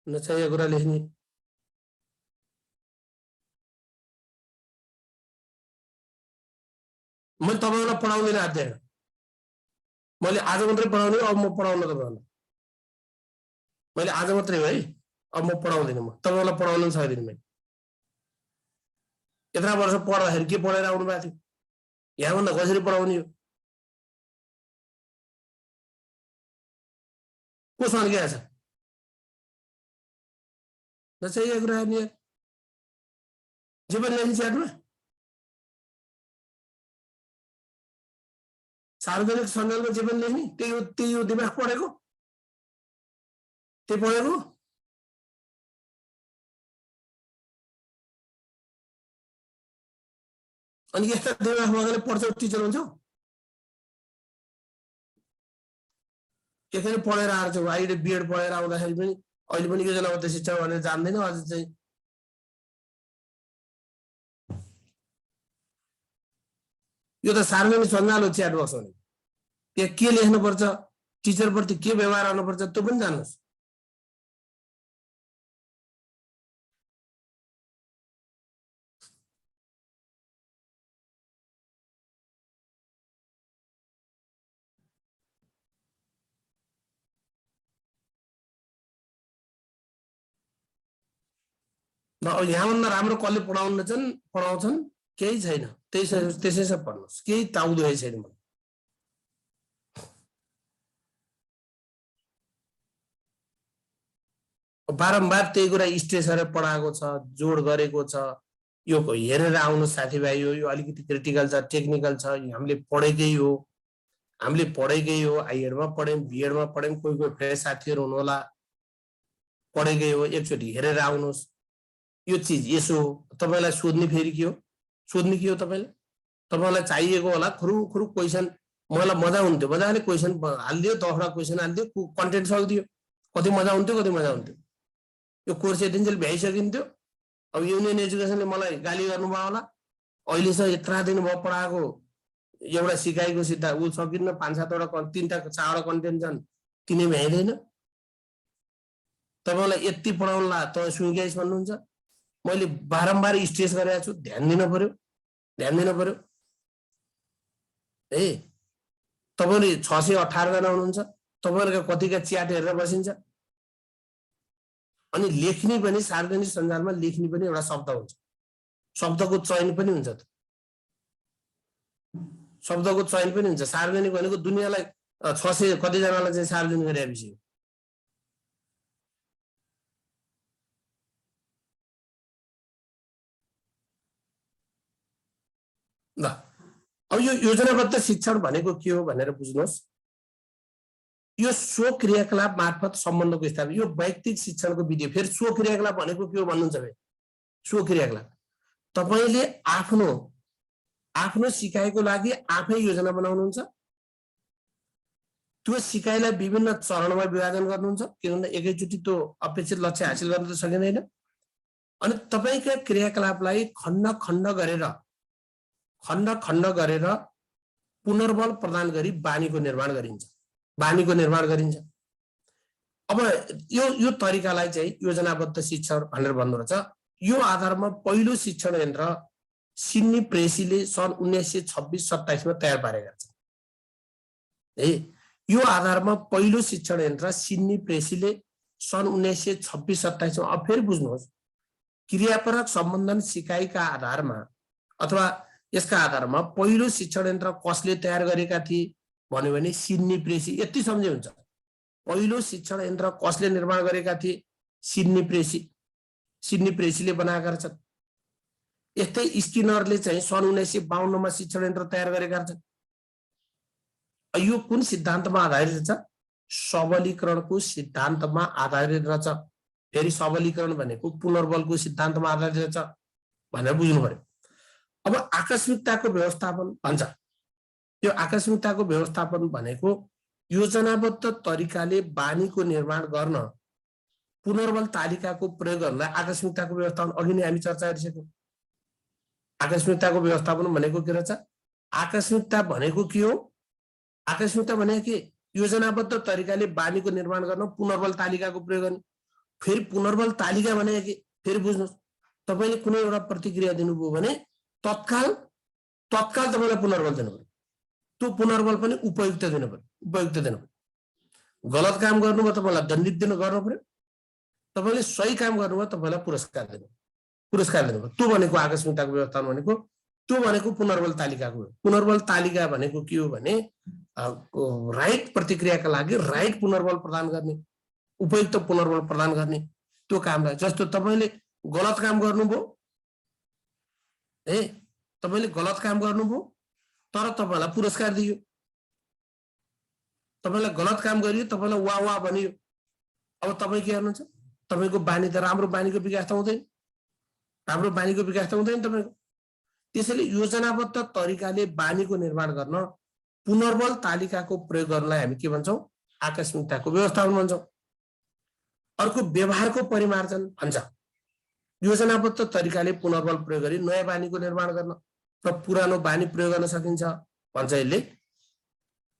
नचाहिएको कुरा लेख्ने। मैले तपाईँलाई पढाउँदिनँ अध्याय, मैले आज मात्रै पढाउने, अब म पढाउन तपाईँलाई। मैले आज मात्रै हो है, अब म पढाउँदिनँ, म तपाईँलाई पढाउन सक्दिनँ। मैले यत्रा वर्ष पढ्दाखेरि के पढेर आउनु भएको थियो, यहाँभन्दा कसरी पढाउने हो, कोसँग के छ नचाहिएको कुरा हेर्ने। जे पनि लेख्ने च्याटमा सार्वजनिक सञ्जालमा जे पनि लेख्ने त्यही हो दिमाग पढेको, त्यही पढेको। अनि यस्ता दिमाग मगाले पढ्छौ टिचर हुन्छौ, एकैले पढेर आएर चाहिँ अहिले बिएड पढेर आउँदाखेरि पनि अहिले पनि योजनाबद्ध शिक्षा भनेर जान्दैन। अझ चाहिँ यो त सार्वजनिक सञ्जाल हो च्याट बक्स भने, त्यहाँ के लेख्नुपर्छ, टिचरप्रति के व्यवहार गर्नुपर्छ त्यो पनि जान्नुहोस्। यहाँभन्दा राम्रो कसले पढाउँछन् केही छैन, त्यसै पढ्नुहोस्, केही ताउदो छैन। बारम्बार त्यही कुरा स्ट्रेस गरेर पढाएको छ, जोड गरेको छ। यो हेरेर आउनु साथीभाइ, यो अलिकति क्रिटिकल छ, टेक्निकल छ, हामीले पढेकै हो, आइएडमा पढ्यौँ, बिएडमा पढ्यौँ, कोही फ्रेस साथीहरू हुनुहोला, पढेकै हो, एकचोटि हेरेर आउनुहोस्। यो चिज यसो हो, तपाईँलाई सोध्ने फेरि के हो, सोध्ने के हो तपाईँलाई चाहिएको होला खुरु क्वेसन। मलाई मजा हुन्थ्यो, मजाले क्वेसन हालिदियो, 10वटा क्वेसन हालिदियो, कन्टेन्ट सक्दियो, कति मजा हुन्थ्यो। यो कोर्स एटेन्जेल भ्याइसकिन्थ्यो। अब युनियन एजुकेसनले मलाई गाली गर्नुभयो होला, अहिलेसम्म यत्रा दिन भयो पढाएको, एउटा सिकाइको सिधा ऊ सकिन्न, 5-7वटा 3-4वटा कन्टेन्ट छन्, तिनी भ्याइँदैन। तपाईँलाई यति पढाउनुला तपाईँ सुइगाइस भन्नुहुन्छ। मैले बारम्बार स्ट्रेस गरेको छु, ध्यान दिन पर्यो है। तपाईँले 618 जना हुनुहुन्छ, तपाईँहरूका कतिका च्याट हेरेर बसिन्छ। अनि लेख्ने पनि सार्वजनिक सञ्जालमा लेख्ने पनि एउटा शब्द हुन्छ, शब्दको चयन पनि हुन्छ। सार्वजनिक भनेको दुनियाँलाई 600 कतिजनालाई चाहिँ सार्वजनिक गरेर विषय हो। ल अब यो योजनाबद्ध शिक्षण भनेको के हो भनेर बुझ्नुहोस्। यो स्व क्रियाकलाप मार्फत सम्बन्धको स्थापना, यो वैयक्तिक शिक्षणको विधि। फेरि स्व क्रियाकलाप भनेको के हो भन्नुहुन्छ भने, स्व क्रियाकलाप तपाईले आफ्नो सिकाइको लागि आफै योजना बनाउनुहुन्छ, त्यो सिकाइलाई विभिन्न चरणमा विभाजन गर्नुहुन्छ, किनभने एकैचोटि त्यो अपेक्षित लक्ष्य हासिल गर्न त सकिँदैन। अनि तपाईका क्रियाकलापलाई खण्ड खण्ड गरेर पुनर्बल प्रदान गरी बानीको निर्माण गरिन्छ। अब यो तरिकालाई चाहिँ योजनाबद्ध शिक्षण भनेर भन्नु रहेछ। यो आधारमा पहिलो शिक्षण यन्त्र सिडनी प्रेसीले सन् 1926-27 मा तयार पारेका छन् है। यो आधारमा पहिलो शिक्षण यन्त्र सिडनी प्रेसीले सन् 1926-27 मा, अब फेरि बुझ्नुहोस्, क्रियापरक सम्बन्धन सिकाइका आधारमा अथवा यसका आधारमा पहिलो शिक्षण यन्त्र कसले तयार गरेका थिए भन्यो भने सिडनी प्रेसी। यति सम्झे हुन्छ, पहिलो शिक्षण यन्त्र कसले निर्माण गरेका थिए, सिडनी प्रेसीले बनाएका छन्। यस्तै स्किनरले चाहिँ सन् 1952 मा शिक्षण यन्त्र तयार गरेका छन्। यो कुन सिद्धान्तमा आधारित छ? सबलीकरणको सिद्धान्तमा आधारित रहेछ। फेरि सबलीकरण भनेको पुनर्बलको सिद्धान्तमा आधारित रहेछ भनेर बुझ्नु पर्यो। अब आकस्मिकताको व्यवस्थापन भन्छ। यो आकस्मिकताको व्यवस्थापन भनेको योजनाबद्ध तरिकाले बानीको निर्माण गर्न पुनर्बल तालिकाको प्रयोग गर्नलाई आकस्मिकताको व्यवस्थापन, अघि नै हामी चर्चा गरिसक्यौँ। आकस्मिकताको व्यवस्थापन भनेको के रहेछ? आकस्मिकता भनेको के हो? आकस्मिकता भनेको के? योजनाबद्ध तरिकाले बानीको निर्माण गर्न पुनर्बल तालिकाको प्रयोग गर्ने। फेरि पुनर्बल तालिका भनेको के? फेरि बुझ्नुहोस्, तपाईँले कुनै एउटा प्रतिक्रिया दिनुभयो भने तत्काल तपाईँलाई पुनर्बल दिनु पर्यो। त्यो पुनर्बल पनि उपयुक्त दिनु पर्यो। गलत काम गर्नुभयो तपाईँलाई दण्डित गर्नु पर्यो। तपाईँले सही काम गर्नुभयो तपाईँलाई पुरस्कार दिनु पर्यो। त्यो भनेको आकस्मिकताको व्यवस्थापन भनेको, त्यो भनेको पुनर्बल तालिकाको। पुनर्बल तालिका भनेको के हो भने राइट प्रतिक्रियाका लागि राइट पुनर्बल प्रदान गर्ने, उपयुक्त पुनर्बल प्रदान गर्ने त्यो कामलाई। जस्तो तपाईँले गलत काम गर्नुभयो, तपाईँले गलत काम गर्नुभयो तर तपाईँलाई पुरस्कार दियो। तपाईँलाई गलत काम गरियो, तपाईँलाई वाह वाह भनियो। अब तपाईँ के गर्नुहुन्छ? तपाईँको बानी त राम्रो बानीको विकास त हुँदैन, राम्रो बानीको विकास त हुँदैन तपाईँको। त्यसैले योजनाबद्ध तरिकाले बानीको निर्माण गर्न पुनर्बल तालिकाको प्रयोग गर्नलाई हामी के भन्छौँ? आकस्मिकताको व्यवस्थापन भन्छौँ। अर्को व्यवहारको परिमार्जन भन्छ। योजनाबद्ध तरिकाले पुनर्बल प्रयोग गरी नयाँ बानीको निर्माण गर्न र पुरानो बानी प्रयोग गर्न सकिन्छ भन्छ यसले।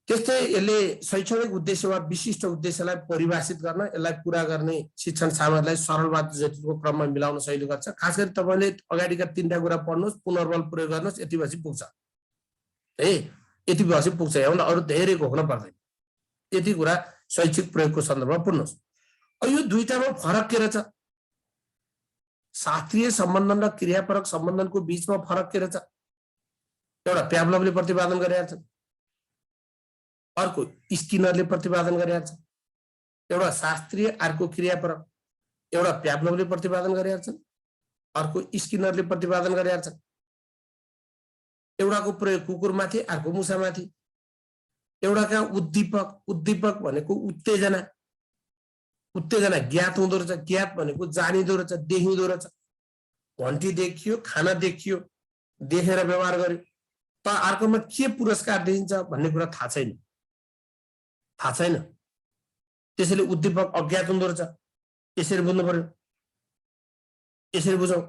त्यस्तै यसले शैक्षणिक उद्देश्य वा विशिष्ट उद्देश्यलाई परिभाषित गर्न, यसलाई पुरा गर्ने शिक्षण सामग्रीलाई सरल वा जटिलको क्रममा मिलाउन सजिलो गर्छ। खास गरी तपाईँले अगाडिका 3टा कुरा पढ्नुहोस्, पुनर्बल प्रयोग गर्नुहोस्, यति बसी पुग्छ। यति बसी पुग्छ, यहाँ अरू धेरै घोक्न पर्दैन। यति कुरा शैक्षिक प्रयोगको सन्दर्भमा पढ्नुहोस्। यो दुईटामा फरक के रहेछ? शास्त्रीय सम्बन्धन र क्रियापरक सम्बन्धनको बीचमा फरक के रहेछ? एउटा प्याभलोभले प्रतिपादन गरेका छन्, अर्को स्किनरले प्रतिपादन गरेका छन्। एउटा शास्त्रीय, अर्को क्रियापरक। एउटा प्याभलोभले प्रतिपादन गरेका छन्, अर्को स्किनरले प्रतिपादन गरेका छन्। एउटाको प्रयोग कुकुरमाथि, अर्को मुसामाथि। एउटाका उद्दीपक भनेको उत्तेजना ज्ञात हुँदो रहेछ। ज्ञात भनेको जानिदो रहेछ, देखिँदो रहेछ। घन्टी देखियो, खाना देखियो, देखेर व्यवहार गर्यो। त अर्कोमा के पुरस्कार दिइन्छ भन्ने कुरा थाहा छैन। त्यसैले उद्दीपक अज्ञात हुँदो रहेछ। यसरी बुझ्नु पर्यो, यसरी बुझौँ।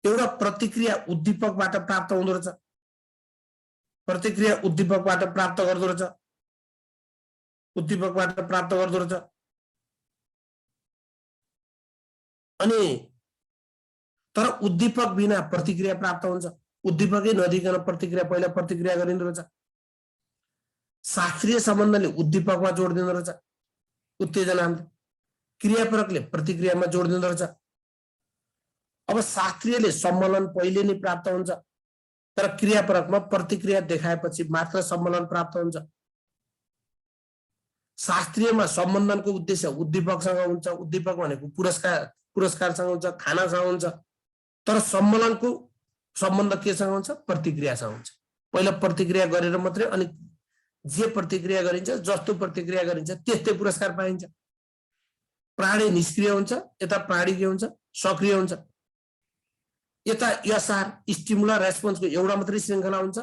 एउटा प्रतिक्रिया उद्दीपकबाट प्राप्त हुँदो रहेछ, प्रतिक्रिया उद्दीपकबाट प्राप्त गर्दो रहेछ, अनि तर उद्दीपक बिना प्रतिक्रिया प्राप्त हुन्छ। उद्दीपकै नदिकन प्रतिक्रिया, पहिला प्रतिक्रिया गरिँदो रहेछ। शास्त्रीय सम्बन्धले उद्दीपकमा जोड दिँदो रहेछ, उत्तेजना। क्रियापरकले प्रतिक्रियामा जोड दिँदो रहेछ। अब शास्त्रीयले सम्मेलन पहिले नै प्राप्त हुन्छ, तर क्रियापरकमा प्रतिक्रिया देखाएपछि मात्र सम्मेलन प्राप्त हुन्छ। शास्त्रीयमा सम्बन्धनको उद्देश्य उद्दीपकसँग हुन्छ, उद्दीपक भनेको पुरस्कारसँग हुन्छ, खानासँग हुन्छ। तर सम्मेलनको सम्बन्ध केसँग हुन्छ? प्रतिक्रियासँग हुन्छ। पहिला प्रतिक्रिया गरेर मात्रै, अनि जे प्रतिक्रिया गरिन्छ, जस्तो प्रतिक्रिया गरिन्छ त्यस्तै पुरस्कार पाइन्छ। प्राणी निष्क्रिय हुन्छ, यता प्राणी के हुन्छ? सक्रिय हुन्छ। यता एसआर स्टिमुलर रेस्पोन्सको एउटा मात्रै श्रृङ्खला हुन्छ,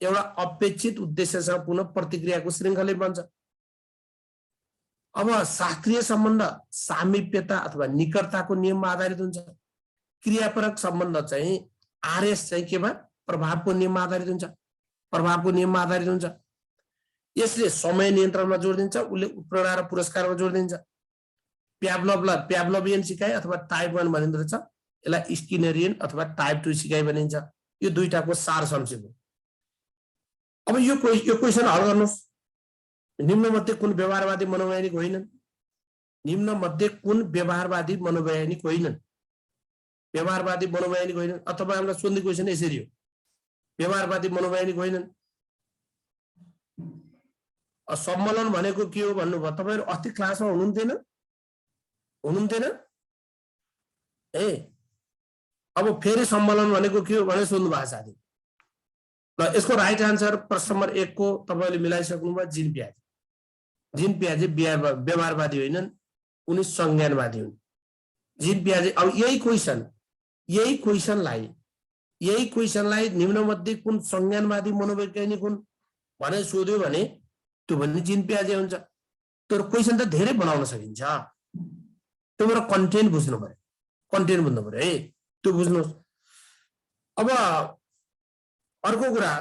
एउटा अपेक्षित उद्देश्यसँग पुनः प्रतिक्रियाको श्रृङ्खलै बन्छ। अब शास्त्रीय सम्बन्ध सामिप्यता अथवा निकटताको नियममा आधारित हुन्छ। क्रियापरक सम्बन्ध चाहिँ आरएस चाहिँ केमा? प्रभावको नियममा आधारित हुन्छ। यसले समय नियन्त्रणमा जोड दिन्छ, उसले उत्प्रेरणा र पुरस्कारमा जोड दिन्छ। प्याभलोभियन सिकाइ अथवा टाइप 1 भनिँदो रहेछ, यसलाई स्किनरियन अथवा टाइप 2 सिकाइ भनिन्छ। यो दुईटाको सार संक्षेप हो। अब यो क्वेसन हल गर्नुहोस्। निम्नमध्ये कुन व्यवहारवादी मनोवैज्ञानिक होइनन्? निम्नमध्ये कुन व्यवहारवादी मनोवैज्ञानिक होइनन्? व्यवहारवादी मनोवैज्ञानिक होइनन्। अथवा हामीलाई सोध्ने क्वेसन यसरी हो, व्यवहारवादी मनोवैज्ञानिक होइनन्। सम्मेलन भनेको के हो भन्नुभयो? तपाईँहरू अस्ति क्लासमा हुनुहुन्थेन? अब फेरि सम्मेलन भनेको के हो भनेर सोध्नु भएको साथी। ल, यसको राइट आन्सर प्रश्न नम्बर 1 को तपाईँले मिलाइसक्नुभयो। जिन पियाजे व्यवहारवादी होइनन्, उनी संज्ञानवादी हुन्। जिन पियाजे। अब यही क्वेसनलाई यही क्वेसनलाई निम्नमध्ये कुन संज्ञानवादी मनोवैज्ञानिक हुन् भने सोध्यो भने त्यो भन्ने चिन प्याजे हुन्छ। तर क्वेसन त धेरै बनाउन सकिन्छ। त्यो कन्टेन्ट बुझ्नु पर्यो, कन्टेन्ट बुझ्नु पर्यो है, त्यो बुझ्नुहोस्। अब अर्को कुरा,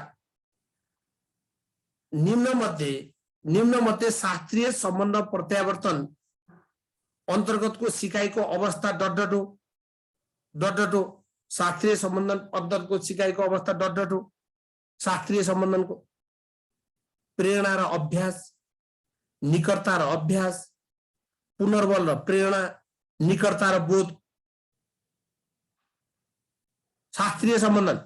निम्न मध्ये शास्त्रीय सम्बन्ध प्रत्यावर्तन अन्तर्गतको सिकाइको अवस्था डट शास्त्रीय सम्बन्धन अन्तर्गतको सिकाइको अवस्था डट शास्त्रीय सम्बन्धनको प्रेरणा र अभ्यास, निकटता र अभ्यास, पुनर्बल र प्रेरणा, निकटता र बोध, शास्त्रीय सम्बन्धन।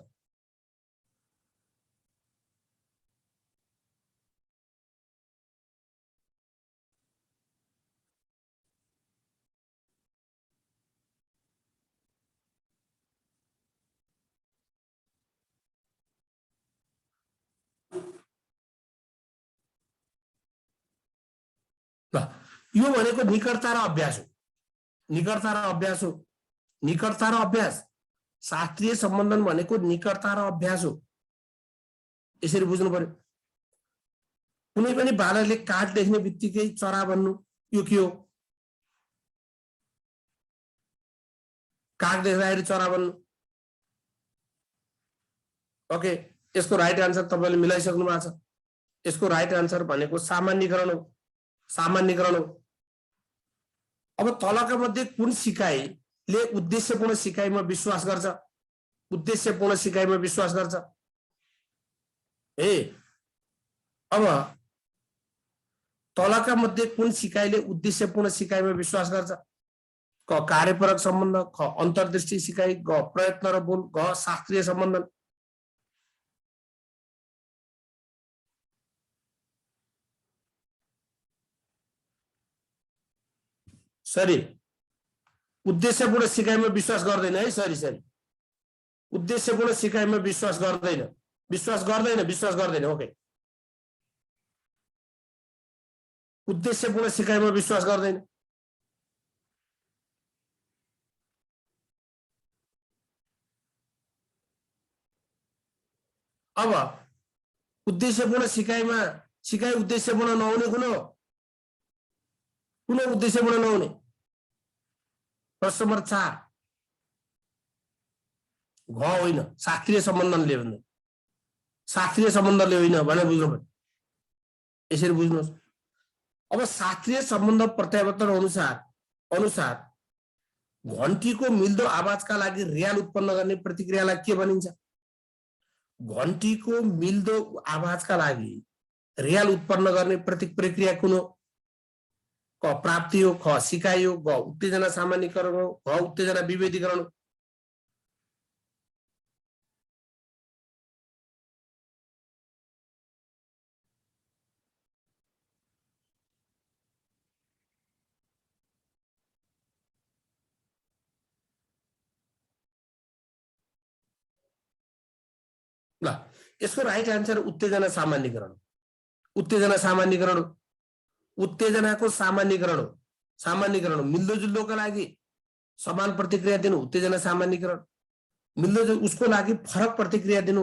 यो भनेको निकटता र अभ्यास हो, निकटता र अभ्यास हो, निकटता र अभ्यास। शास्त्रीय सम्बन्धन भनेको निकटता र अभ्यास हो, यसरी बुझ्नु पर्यो। कुनै पनि बालकले काठ देख्ने बित्तिकै चरा भन्नु, यो के हो? काठ देख्दाखेरि चरा भन्नु। ओके, यसको राइट आन्सर तपाईले मिलाइसक्नु भएको छ। यसको राइट आन्सर भनेको सामान्यीकरण हो, सामान्यीकरण हो। अब तलका मध्ये कुन सिकाइले उद्देश्यपूर्ण सिकाइमा विश्वास गर्छ? उद्देश्यपूर्ण सिकाइमा विश्वास गर्छ। अब तलका मध्ये कुन सिकाइले उद्देश्यपूर्ण सिकाइमा विश्वास गर्छ? क कार्यपरक सम्बन्ध, ख अन्तर्दृष्टि सिकाइ, ग प्रयत्न र बोल, घ शास्त्रीय सम्बन्धन। सरी, उद्देश्यपूर्ण सिकाइमा विश्वास गर्दैन है। सरी, उद्देश्यपूर्ण सिकाइमा विश्वास गर्दैन, विश्वास गर्दैन। ओके, उद्देश्यपूर्ण सिकाइमा विश्वास गर्दैन। अब उद्देश्यपूर्ण सिकाइ उद्देश्यपूर्ण नहुने कुन हो? कुन उद्देश्यपूर्ण नहुने? प्रश्न नम्बर 4 घ होइन, शास्त्रीय सम्बन्धनले होइन, शास्त्रीय सम्बन्धले होइन भनेर बुझ्नु पर्यो। यसरी बुझ्नुहोस्। अब शास्त्रीय सम्बन्ध प्रत्यावर्तन अनुसार घण्टीको मिल्दो आवाजका लागि रियाल उत्पन्न गर्ने प्रतिक्रियालाई के भनिन्छ? घण्टीको मिल्दो आवाजका लागि रियाल उत्पन्न गर्ने प्रतिक्रिया कुन हो? क प्राप्ति हो, ख सिकाइ हो, ग उत्तेजना सामान्यीकरण हो, घ उत्तेजना विभेदीकरण हो। ल, यसको राइट आन्सर उत्तेजना सामान्यीकरण। उत्तेजना सामान्यीकरण हो, उत्तेजनाको सामान्यीकरण हो, सामान्यीकरण हो। मिल्दोजुल्दोका लागि समान प्रतिक्रिया दिनु उत्तेजना सामान्यीकरण, मिल्दो उसको लागि फरक प्रतिक्रिया दिनु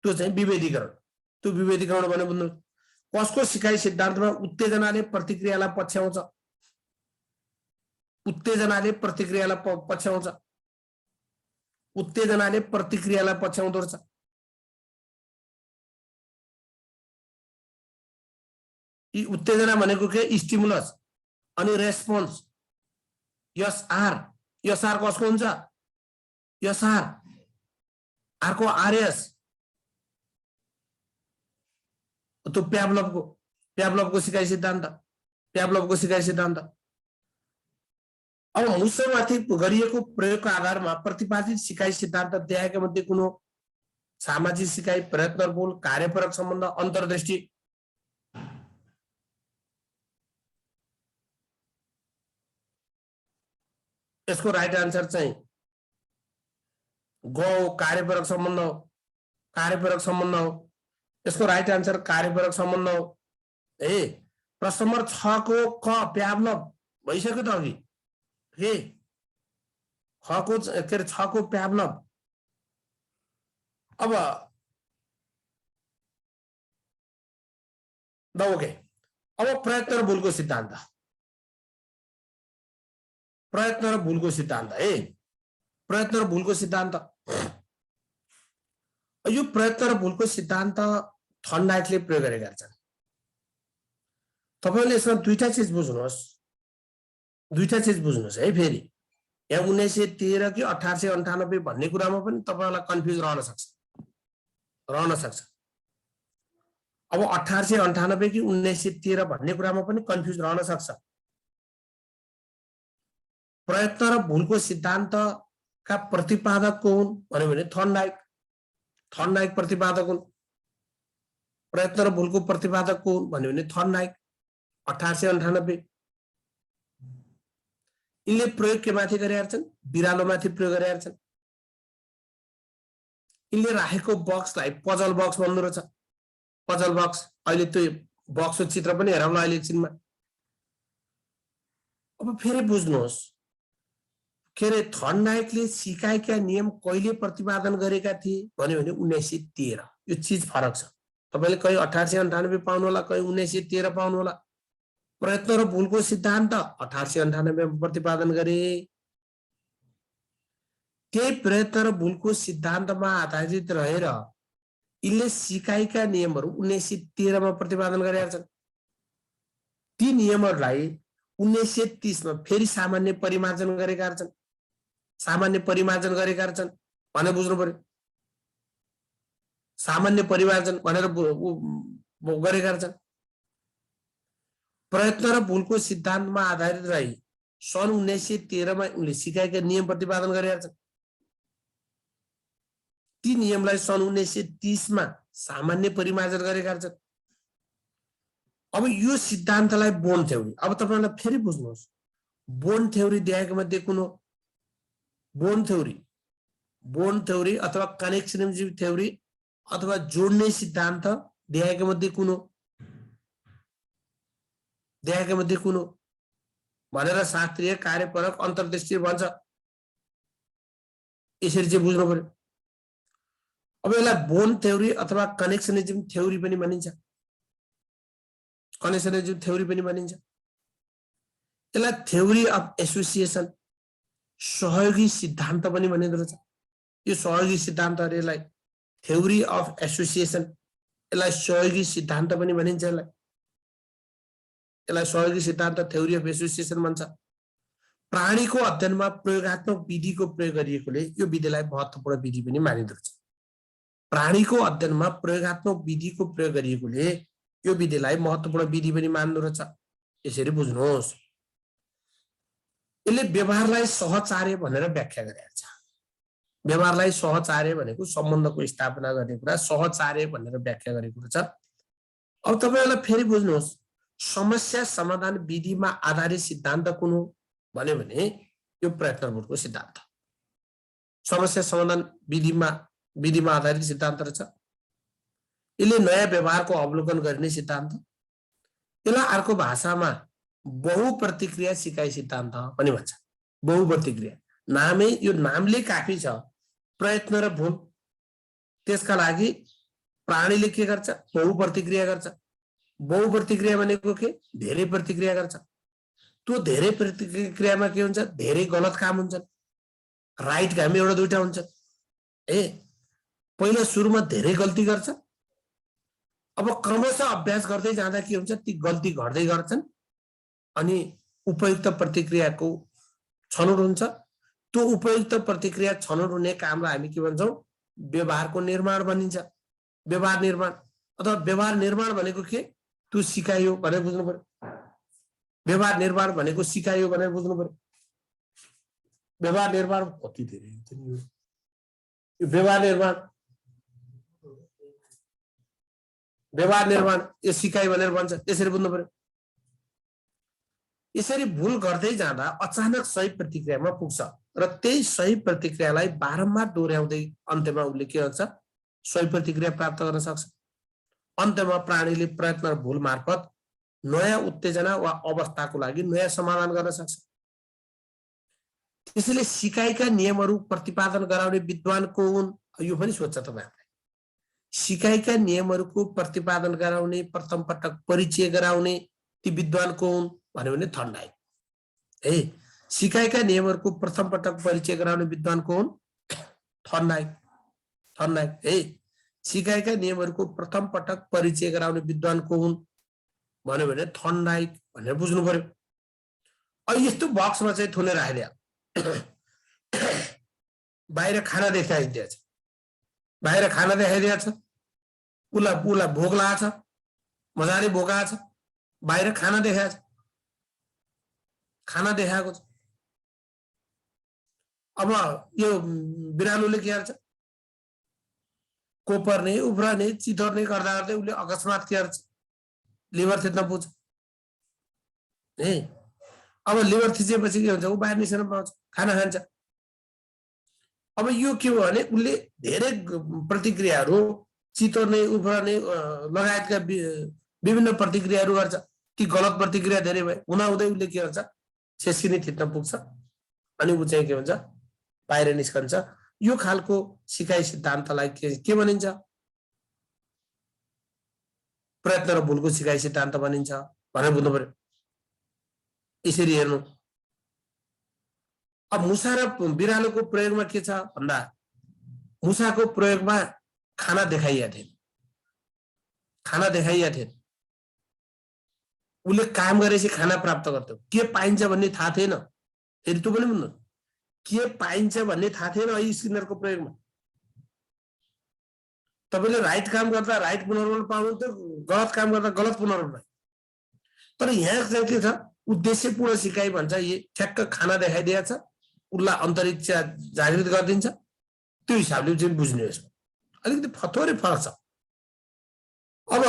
त्यो चाहिँ विभेदीकरण। त्यो विभेदीकरण भने बुझ्नु। कसको सिकाइ सिद्धान्तमा उत्तेजनाले प्रतिक्रियालाई पछ्याउँछ? उत्तेजनाले प्रतिक्रियालाई पछ्याउँछ, उत्तेजनाले प्रतिक्रियालाई पछ्याउँदो रहेछ। यी उत्तेजना भनेको के? स्टिमुलस अनि रेस्पोन्स, एसआर। एसआर कसको हुन्छ? एसआर आरको आरएस, त्यो प्याभलोभको सिकाइ सिद्धान्त, प्याभलोभको सिकाइ सिद्धान्त। अब मुसोमाथि गरिएको प्रयोगको आधारमा प्रतिपादित सिकाइ सिद्धान्त देखाएका मध्ये कुन हो? सामाजिक सिकाइ, प्रयत्न बोल, कार्यपरक सम्बन्ध, अन्तर्दृष्टि। यसको राइट आन्सर चाहिँ ग हो, कार्यपरक सम्बन्ध हो, कार्यपरक सम्बन्ध हो। यसको राइट आन्सर कार्यपरक सम्बन्ध हो। प्रश्न नम्बर 6 को क प्याभलोभ भइसक्यो त अघि। ख को 6 को प्याभलोभ अब ओके, अब प्रयत्न र भूलको सिद्धान्त, प्रयत्न र भूलको सिद्धान्त है, प्रयत्न र भूलको सिद्धान्त। यो प्रयत्न र भूलको सिद्धान्त थर्नडाइकले प्रयोग गरेका छन्। तपाईले यसमा दुईटा चीज बुझ्नुहोस्, दुईटा चीज बुझ्नुहोस् है। फेरि यहाँ 1913 कि 1898 भन्ने कुरामा पनि तपाईलाई कन्फ्युज रहन सक्छ। अब 1898 कि 1913 भन्ने कुरामा पनि कन्फ्युज रहन सक्छ। प्रयत्न र भूलको सिद्धान्तका प्रतिपादक को हुन् भन्यो भने थर्नडाइक, थर्नडाइक प्रतिपादक हुन्। प्रयत्न र भूलको प्रतिपादक को हुन् भन्यो भने थर्नडाइक 1898। यिनले प्रयोग के माथि गरेका छन्? बिरालो माथि प्रयोग गरेका छन्। यिनले राखेको बक्सलाई पजल बक्स भन्दो रहेछ। पजल बक्स, अहिले त्यो बक्सको चित्र पनि हेरौँला अहिले एकछिनमा। अब फेरि बुझ्नुहोस्, के अरे थर्नडाइकले सिकाइका नियम कहिले प्रतिपादन गरेका थिए भन्यो भने 1913। यो चीज फरक छ। तपाईले कहीँ 1898 पाउनु होला, कहीँ 1913 पाउनु होला। प्रयत्न र भूलको सिद्धान्त 1898 मा प्रतिपादन गरे। त्यही प्रयत्न र भूलको सिद्धान्तमा आधारित रहेर यिनले सिकाइका नियमहरू 1913 मा प्रतिपादन गरेका छन्। ती नियमहरूलाई 1930 मा फेरि सामान्य परिमार्जन गरेका छन्। सामान्य परिमार्जन गरेका छन् भनेर बुझ्नु पर्यो। सामान्य परिमार्जन भनेर गरेका छन्। प्रयत्न र भूलको सिद्धान्तमा आधारित रही सन् 1913 मा उनले सिकाएका नियम प्रतिपादन गरेका छन्। ती नियमलाई सन् 1930 मा सामान्य परिमार्जन गरेका छन्। अब यो सिद्धान्तलाई बोन थ्योरी, अब तपाईलाई फेरि बुझ्नुहोस्, बोन थ्योरी दिएको मध्ये कुन हो? बोन थ्योरी अथवा कनेक्सनिज्म थ्योरी अथवा जोड्ने सिद्धान्त दिएको मध्ये कुन हो? दिएको मध्ये कुन हो भनेर शास्त्रीय कार्यपरक अन्तर्दृष्टि भन्छ। यसरी चाहिँ बुझ्नु पर्यो। अब यसलाई बोन थ्योरी अथवा कनेक्सनिज्म थ्योरी पनि भनिन्छ। कनेक्सनिज्म थ्योरी पनि भनिन्छ। यसलाई थ्योरी अफ एसोसिएसन, सहयोगी सिद्धान्त पनि भनिँदो रहेछ। यो सहयोगी सिद्धान्त यसलाई थ्योरी अफ एसोसिएसन, यसलाई सहयोगी सिद्धान्त पनि भनिन्छ। यसलाई सहयोगी सिद्धान्त, थ्योरी अफ एसोसिएसन भन्छ। प्राणीको अध्ययनमा प्रयोगात्मक विधिको प्रयोग गरिएकोले यो विधिलाई महत्त्वपूर्ण विधि पनि मानिँदो रहेछ। प्राणीको अध्ययनमा प्रयोगात्मक विधिको प्रयोग गरिएकोले यो विधिलाई महत्त्वपूर्ण विधि पनि मान्नु रहेछ। यसरी बुझ्नुहोस्। यसले व्यवहारलाई सहचार्य भनेर व्याख्या गरेको छ। व्यवहारलाई सहचार्य भनेको सम्बन्धको स्थापना गर्ने कुरा, सहचार्य भनेर व्याख्या गरेको छ। अब तपाईहरुलाई फेरि बुझ्नुहोस्, समस्या समाधान विधिमा आधारित सिद्धान्त कुन हो भन्यो भने यो प्रयत्न र भूलको सिद्धान्त। समस्या समाधान विधिमा आधारित सिद्धान्त रहेछ। यसले नयाँ व्यवहारको अवलोकन गर्ने सिद्धान्त। यसलाई अर्को भाषामा बहुप्रतिक्रिया सिकाइ सिद्धान्त पनि भन्छ। बहुप्रतिक्रिया नामै, यो नामले काफी छ। प्रयत्न र भूल, त्यसका लागि प्राणीले के गर्छ? बहुप्रतिक्रिया गर्छ। बहुप्रतिक्रिया भनेको के? धेरै प्रतिक्रिया गर्छ। त्यो धेरै प्रतिक्रियामा के हुन्छ? धेरै गलत काम हुन्छन्। राइट काम एउटा दुईटा हुन्छ। पहिला सुरुमा धेरै गल्ती गर्छ, अब क्रमशः अभ्यास गर्दै जाँदा के हुन्छ? ती गल्ती घट्दै गर्छन् अनि उपयुक्त प्रतिक्रियाको छनौट हुन्छ। त्यो उपयुक्त प्रतिक्रिया छनौट हुने कामलाई हामी के भन्छौँ? व्यवहारको निर्माण भनिन्छ। व्यवहार निर्माण अथवा व्यवहार निर्माण भनेको के? त्यो सिकाइयो भनेर बुझ्नु पर्यो। व्यवहार निर्माण भनेको सिकाइयो भनेर बुझ्नु पर्यो। व्यवहार निर्माण कति धेरै हुन्छ नि यो व्यवहार निर्माण यो सिकाइ भनेर भन्छ। यसरी बुझ्नु पर्यो। यसरी भूल गर्दै जाँदा अचानक सही प्रतिक्रियामा पुग्छ र त्यही सही प्रतिक्रियालाई बारम्बार दोहोर्याउँदै अन्त्यमा उसले के गर्छ? सही प्रतिक्रिया प्राप्त गर्न सक्छ। अन्त्यमा प्राणीले प्रयत्न र भूल मार्फत नयाँ उत्तेजना वा अवस्थाको लागि नयाँ समाधान गर्न सक्छ। त्यसैले सिकाइका नियमहरू प्रतिपादन गराउने विद्वान को हुन्? यो पनि सोध्छ तपाईहरुले। सिकाइका नियमहरूको प्रतिपादन गराउने, प्रथम पटक परिचय गराउने ती विद्वान को हुन् भन्यो भने थर्नडाइक। है, सिकाइका नियमहरूको प्रथम पटक परिचय गराउने विद्वान को हुन् थर्नडाइक। थर्नडाइक है, सिकाइका नियमहरूको प्रथम पटक परिचय गराउने विद्वान को हुन् भन्यो भने थर्नडाइक भनेर बुझ्नु पर्यो। अब यस्तो बक्समा चाहिँ थुनेर राखिदिया, बाहिर खाना देखाइदिया छ, बाहिर खाना देखाइदिया छ, उसलाई भोक लागेको छ, मजाले भोकाएको छ, बाहिर खाना देखाएको छ, खाना देखाएको छ। अब यो बिरालोले के गर्छ, कोपर्ने, उफ्रने, चितर्ने गर्दा गर्दै उसले अकस्मात के गर्छ, लिभर थिच्न पुग्छ। है, अब लिभर थिचेपछि के हुन्छ, ऊ बाहिर निस्कन पाउँछ, खाना खान्छ। अब यो के हो भने उसले धेरै प्रतिक्रियाहरू, चितर्ने, उफ्रने लगायतका विभिन्न प्रतिक्रियाहरू गर्छ। ती गलत प्रतिक्रिया धेरै भए हुँदाहुँदै उसले के गर्छ, छेस्किने थिच्न पुग्छ, अनि ऊ चाहिँ के हुन्छ, बाहिर निस्कन्छ। यो खालको सिकाइ सिद्धान्तलाई के भनिन्छ, प्रयत्न र भुलको सिकाइ सिद्धान्त भनिन्छ भनेर बुझ्नु पर्यो। यसरी हेर्नु। अब मुसा र बिरालोको प्रयोगमा के छ भन्दा, मुसाको प्रयोगमा खाना देखाइया थिएन, खाना देखाइया थिएन। उसले काम गरेपछि खाना प्राप्त गर्थ्यो, के पाइन्छ भन्ने थाहा थिएन। फेरि त्यो पनि भन्नु, के पाइन्छ भन्ने थाहा थिएन है स्किनरको प्रयोगमा। तपाईले राइट काम गर्दा राइट पुनर्बल पाउनुहुन्थ्यो, गलत काम गर्दा गलत पुनर्बल पाए। तर यहाँ चाहिँ के छ, उद्देश्यपूर्ण सिकाइ भन्छ, यो ठ्याक्क खाना देखाइदिएको छ, उसलाई अन्तरिक्ष जागृत गरिदिन्छ, त्यो हिसाबले चाहिँ बुझ्ने यसमा अलिकति थोरै फरक छ। अब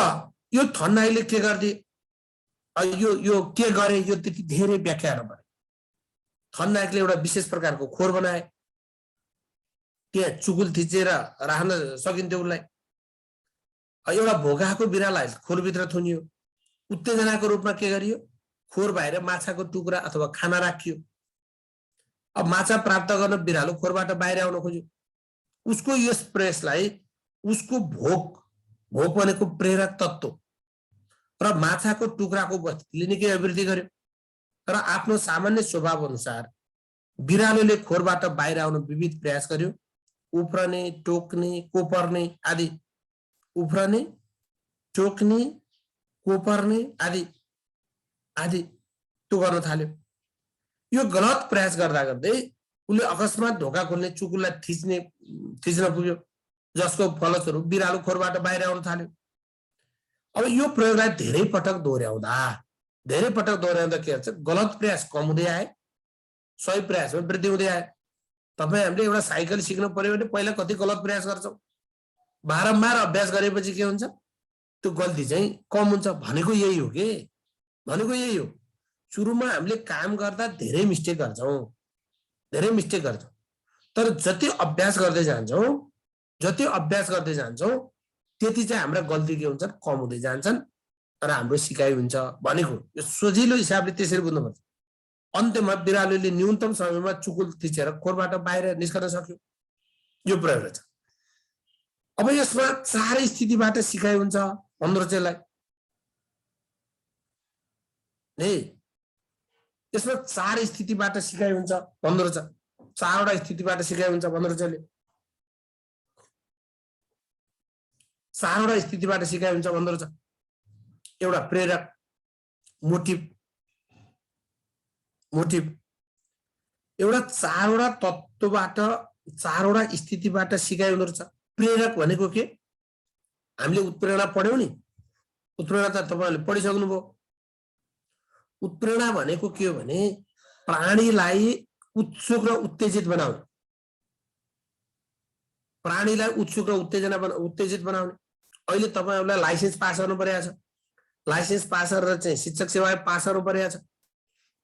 यो थर्नडाइकले के गरिदिए, यो के गरे, यो त्यति धेरै व्याख्या नपरे। थर्नडाइकले एउटा विशेष प्रकारको खोर बनाए, त्यहाँ चुकुल थिचेर राख्न सकिन्थ्यो उसलाई। एउटा भोकाको बिरालाई खोरभित्र थुनियो, उत्तेजनाको रूपमा के गरियो, खोर बाहिर माछाको टुक्रा अथवा खाना राखियो। अब माछा प्राप्त गर्न बिरालो खोरबाट बाहिर आउन खोज्यो, उसको यस प्रयासलाई उसको भोक भनेको प्रेरक तत्त्व र माछाको टुक्राको उपस्थितिले निकै अभिवृद्धि गर्यो। तर आफ्नो सामान्य स्वभाव अनुसार बिरालोले खोरबाट बाहिर आउन विविध प्रयास गर्यो, उफ्रने, टोक्ने, कोपर्ने आदि, उफ्रने, टोक्ने, कोपर्ने आदि आदि त्यो गर्न थाल्यो। यो गलत प्रयास गर्दा गर्दै उसले अकस्मात ढोका खोल्ने, चुकुललाई थिच्न पुग्यो, जसको फलस्वरूप बिरालो खोरबाट बाहिर आउन थाल्यो। अब यो प्रयोगलाई धेरै पटक दोहोऱ्याउँदा के हुन्छ, गलत प्रयास कम हुँदै आए, सही प्रयासमा वृद्धि हुँदै आए। तपाईँ हामीले एउटा साइकल सिक्न पर्यो भने पहिला कति गलत प्रयास गर्छौँ, बारम्बार अभ्यास गरेपछि के हुन्छ, त्यो गल्ती चाहिँ कम हुन्छ। भनेको यही हो के, भनेको यही हो। सुरुमा हामीले काम गर्दा धेरै मिस्टेक गर्छौँ, तर जति अभ्यास गर्दै जान्छौँ त्यति चाहिँ हाम्रा गल्ती के हुन्छ, कम हुँदै जान्छन् र हाम्रो सिकाइ हुन्छ भनेको। यो सजिलो हिसाबले त्यसरी बुझ्नुपर्छ। अन्त्यमा बिरालोले न्यूनतम समयमा चुकुल थिचेर खोरबाट बाहिर निस्कन सक्यो, यो प्रयोग छ। अब यसमा 4 स्थितिबाट सिकाइ हुन्छ भन्दो रहेछ यसलाई। यसमा 4 स्थितिबाट सिकाइ हुन्छ भन्दो रहेछ, 4वटा स्थितिबाट सिकाइ हुन्छ भन्दो रहेछ यसले। 4वटा स्थितिबाट सिकाइ हुन्छ भन्दो रहेछ। एउटा प्रेरक, मोटिभ, एउटा 4वटा तत्त्वबाट, 4वटा स्थितिबाट सिकाइ हुँदो रहेछ। प्रेरक भनेको के, हामीले उत्प्रेरणा पढ्यौं नि, उत्प्रेरणा त तपाईहरुले पढिसक्नुभयो। उत्प्रेरणा भनेको के हो भने प्राणीलाई उत्सुक र उत्तेजित बनाउने, प्राणीलाई उत्सुक र उत्तेजित बनाउने। अहिले तपाईहरुलाई लाइसेन्स पास गर्नु परेको छ, लाइसेन्स पास गरेर चाहिँ शिक्षक सेवा पास गर्नु परेको छ।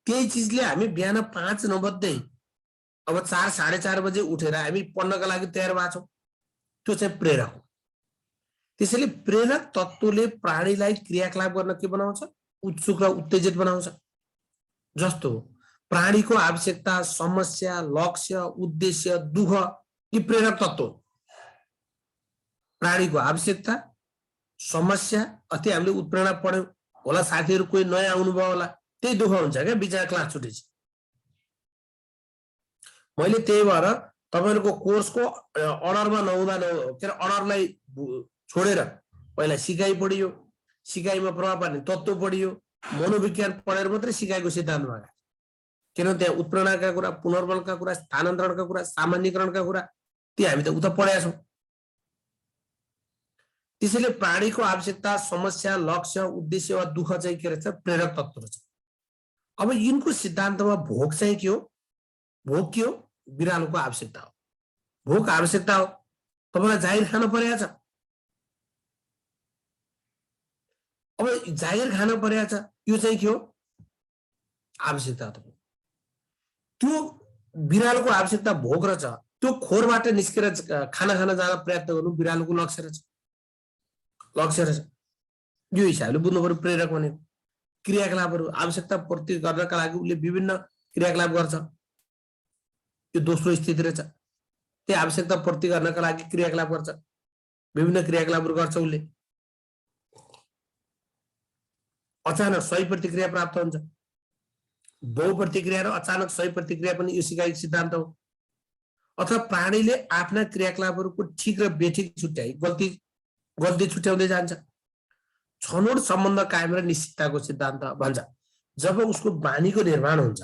त्यही चीजले हामी बिहान 5 नबज्दै अब 4 साढे 4 बजे उठेर हामी पढ्नका लागि तयार भएको छौं, त्यो चाहिँ प्रेरक हो। त्यसैले प्रेरक तत्त्वले प्राणीलाई क्रियाकलाप गर्न के बनाउँछ, उत्सुक र उत्तेजित बनाउँछ। जस्तो प्राणीको आवश्यकता, समस्या, लक्ष्य, उद्देश्य, दुःख, यी प्रेरक तत्त्व। प्राणीको आवश्यकता, समस्या, अति हामीले उत्प्रेरणा पढ्यौं होला, साथीहरु कोही नयाँ आउनुभयो होला, त्यही दुःख हुन्छ क्या बिचरा क्लास छुटेपछि। मैले त्यही भएर तपाईहरुको कोर्सको अर्डरमा नहुँदा के अरे अर्डरलाई छोडेर पहिला सिकाइ पढियो, सिकाइमा प्रभाव पार्ने तत्त्व पढियो, मनोविज्ञान पढेर मात्रै सिकाइको सिद्धान्तमा गयो। किनभने त्यहाँ उत्प्रेरणाका कुरा, पुनर्बलका कुरा, स्थानान्तरणका कुरा, सामान्यकरणका कुरा ती हामी त उता पढेका छौं। त्यसैले प्राणीको आवश्यकता, समस्या, लक्ष्य, उद्देश्य वा दुःख चाहिँ के रहेछ? प्रेरक तत्त्व रहेछ। अब यिनको सिद्धान्तमा भोक चाहिँ के हो? भोक के हो? बिरालोको आवश्यकता हो। भोक आवश्यकता हो। तपाईलाई जागिर खान परेको छ। अब जागिर खान परेको छ, यो चाहिँ के हो? आवश्यकता हो। त्यो बिरालोको आवश्यकता भोक रहेछ, त्यो खोरबाट निस्केर खाना खान जान प्रयत्न गर्नु बिरालोको लक्ष्य रहेछ। लक्ष्य रहेछ। यो हिसाबले बुझ्नु पर्यो प्रेरक भनेको। क्रियाकलापहरू आवश्यकता पूर्ति गर्नका लागि उसले विभिन्न क्रियाकलाप गर्छ। यो दोस्रो स्थिति रहेछ। त्यो आवश्यकता पूर्ति गर्नका लागि क्रियाकलाप गर्छ, विभिन्न क्रियाकलापहरू गर्छ उसले। अचानक सही प्रतिक्रिया प्राप्त हुन्छ। बहु प्रतिक्रिया र अचानक सही प्रतिक्रिया पनि यो सिकाइको सिद्धान्त हो। अथवा प्राणीले आफ्ना क्रियाकलापहरूको ठिक र बेठिक छुट्याइ गल्ती छुट्याउँदै जान्छ। छनौट सम्बन्ध कायम र निश्चितताको सिद्धान्त भन्छ। जब उसको बानीको निर्माण हुन्छ,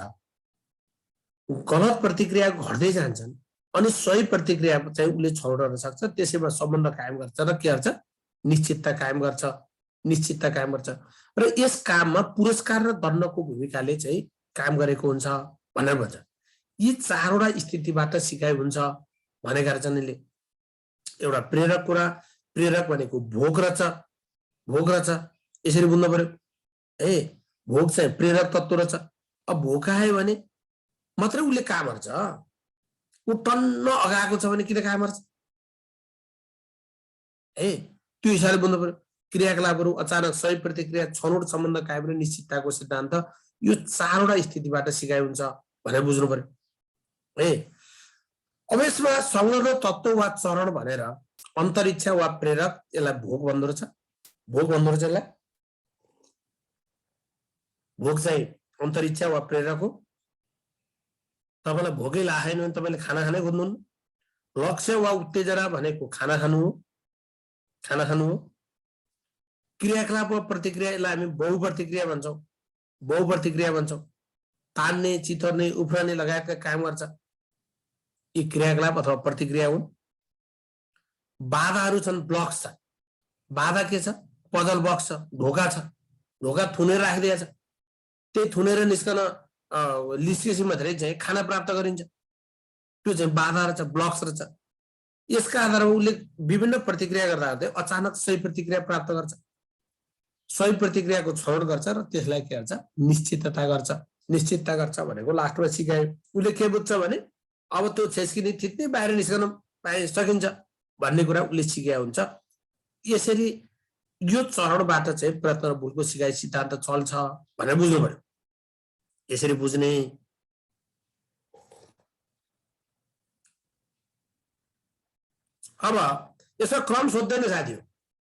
गलत प्रतिक्रिया घट्दै जान्छन् अनि सही प्रतिक्रिया चाहिँ उसले छनौट गर्न सक्छ। त्यसैमा सम्बन्ध कायम गर्छ र के गर्छ? निश्चितता कायम गर्छ। निश्चितता कायम गर्छ र यस काममा पुरस्कार र दण्डको भूमिकाले चाहिँ काम गरेको हुन्छ भनेर भन्छ। यी चारवटा स्थितिबाट सिकाइ हुन्छ भनेका रहेछन् यसले। एउटा प्रेरक कुरा, प्रेरक भनेको भोक रहेछ, भोक रहेछ, यसरी बुझ्नु पर्यो। भोक चाहिँ प्रेरक तत्त्व रहेछ। अब भोक आयो भने मात्रै उसले काम गर्छ। ऊ टन्न अगाएको छ भने किन काम गर्छ? त्यो हिसाबले बुझ्नु पर्यो। क्रियाकलापहरू अचानक सही प्रतिक्रिया, छनौट सम्बन्ध कायम र निश्चितताको सिद्धान्त, यो चारवटा स्थितिबाट सिकाइ हुन्छ भनेर बुझ्नु पर्यो। अब यसमा संलग्न तत्त्व वा चरण भनेर अन्तरिक्ष वा प्रेरक, यसलाई भोक भन्दो रहेछ। भोक भन्दो रहेछ यसलाई। भोक चाहिँ अन्तरिक्ष वा प्रेरक हो। तपाईलाई भोकै लागेन भने तपाईले खाना खानै खोज्नुहुन्न। लक्ष्य वा उत्तेजना भनेको खाना खानु हो। खाना खानु हो। क्रियाकलाप वा प्रतिक्रिया, यसलाई हामी बहुप्रतिक्रिया भन्छौँ। बहुप्रतिक्रिया भन्छौँ। तान्ने, चितर्ने, उफ्रने लगायतका काम गर्छ। यी क्रियाकलाप अथवा प्रतिक्रिया हुन्। बाधाहरू छन्, ब्लक्स छ। बाधा के छ? पजल बक्स छ, ढोका छ। ढोका थुनेर राखिदिएको छ। त्यही थुनेर निस्कन लिस्केसी मात्रै चाहिँ खाना प्राप्त गरिन्छ। त्यो चाहिँ बाधा रहेछ, ब्लक्स रहेछ। यसका आधारमा उसले विभिन्न प्रतिक्रिया गर्दा गर्दै अचानक सही प्रतिक्रिया प्राप्त गर्छ। सही प्रतिक्रियाको छनौट गर्छ र त्यसलाई के गर्छ? निश्चितता गर्छ। निश्चितता गर्छ भनेको लास्टमा सिकायो। उसले के बुझ्छ भने अब त्यो छेस्किने थिच्ने बाहिर निस्कन पाए सकिन्छ भन्ने कुरा उसले सिकाएको हुन्छ। यसरी यो चरणबाट चाहिँ प्रयत्न र भुलको सिकाइ सिद्धान्त चल्छ भनेर बुझ्नु पर्यो। यसरी बुझ्ने। अब यसमा क्रम सोध्दैन साथीहरु,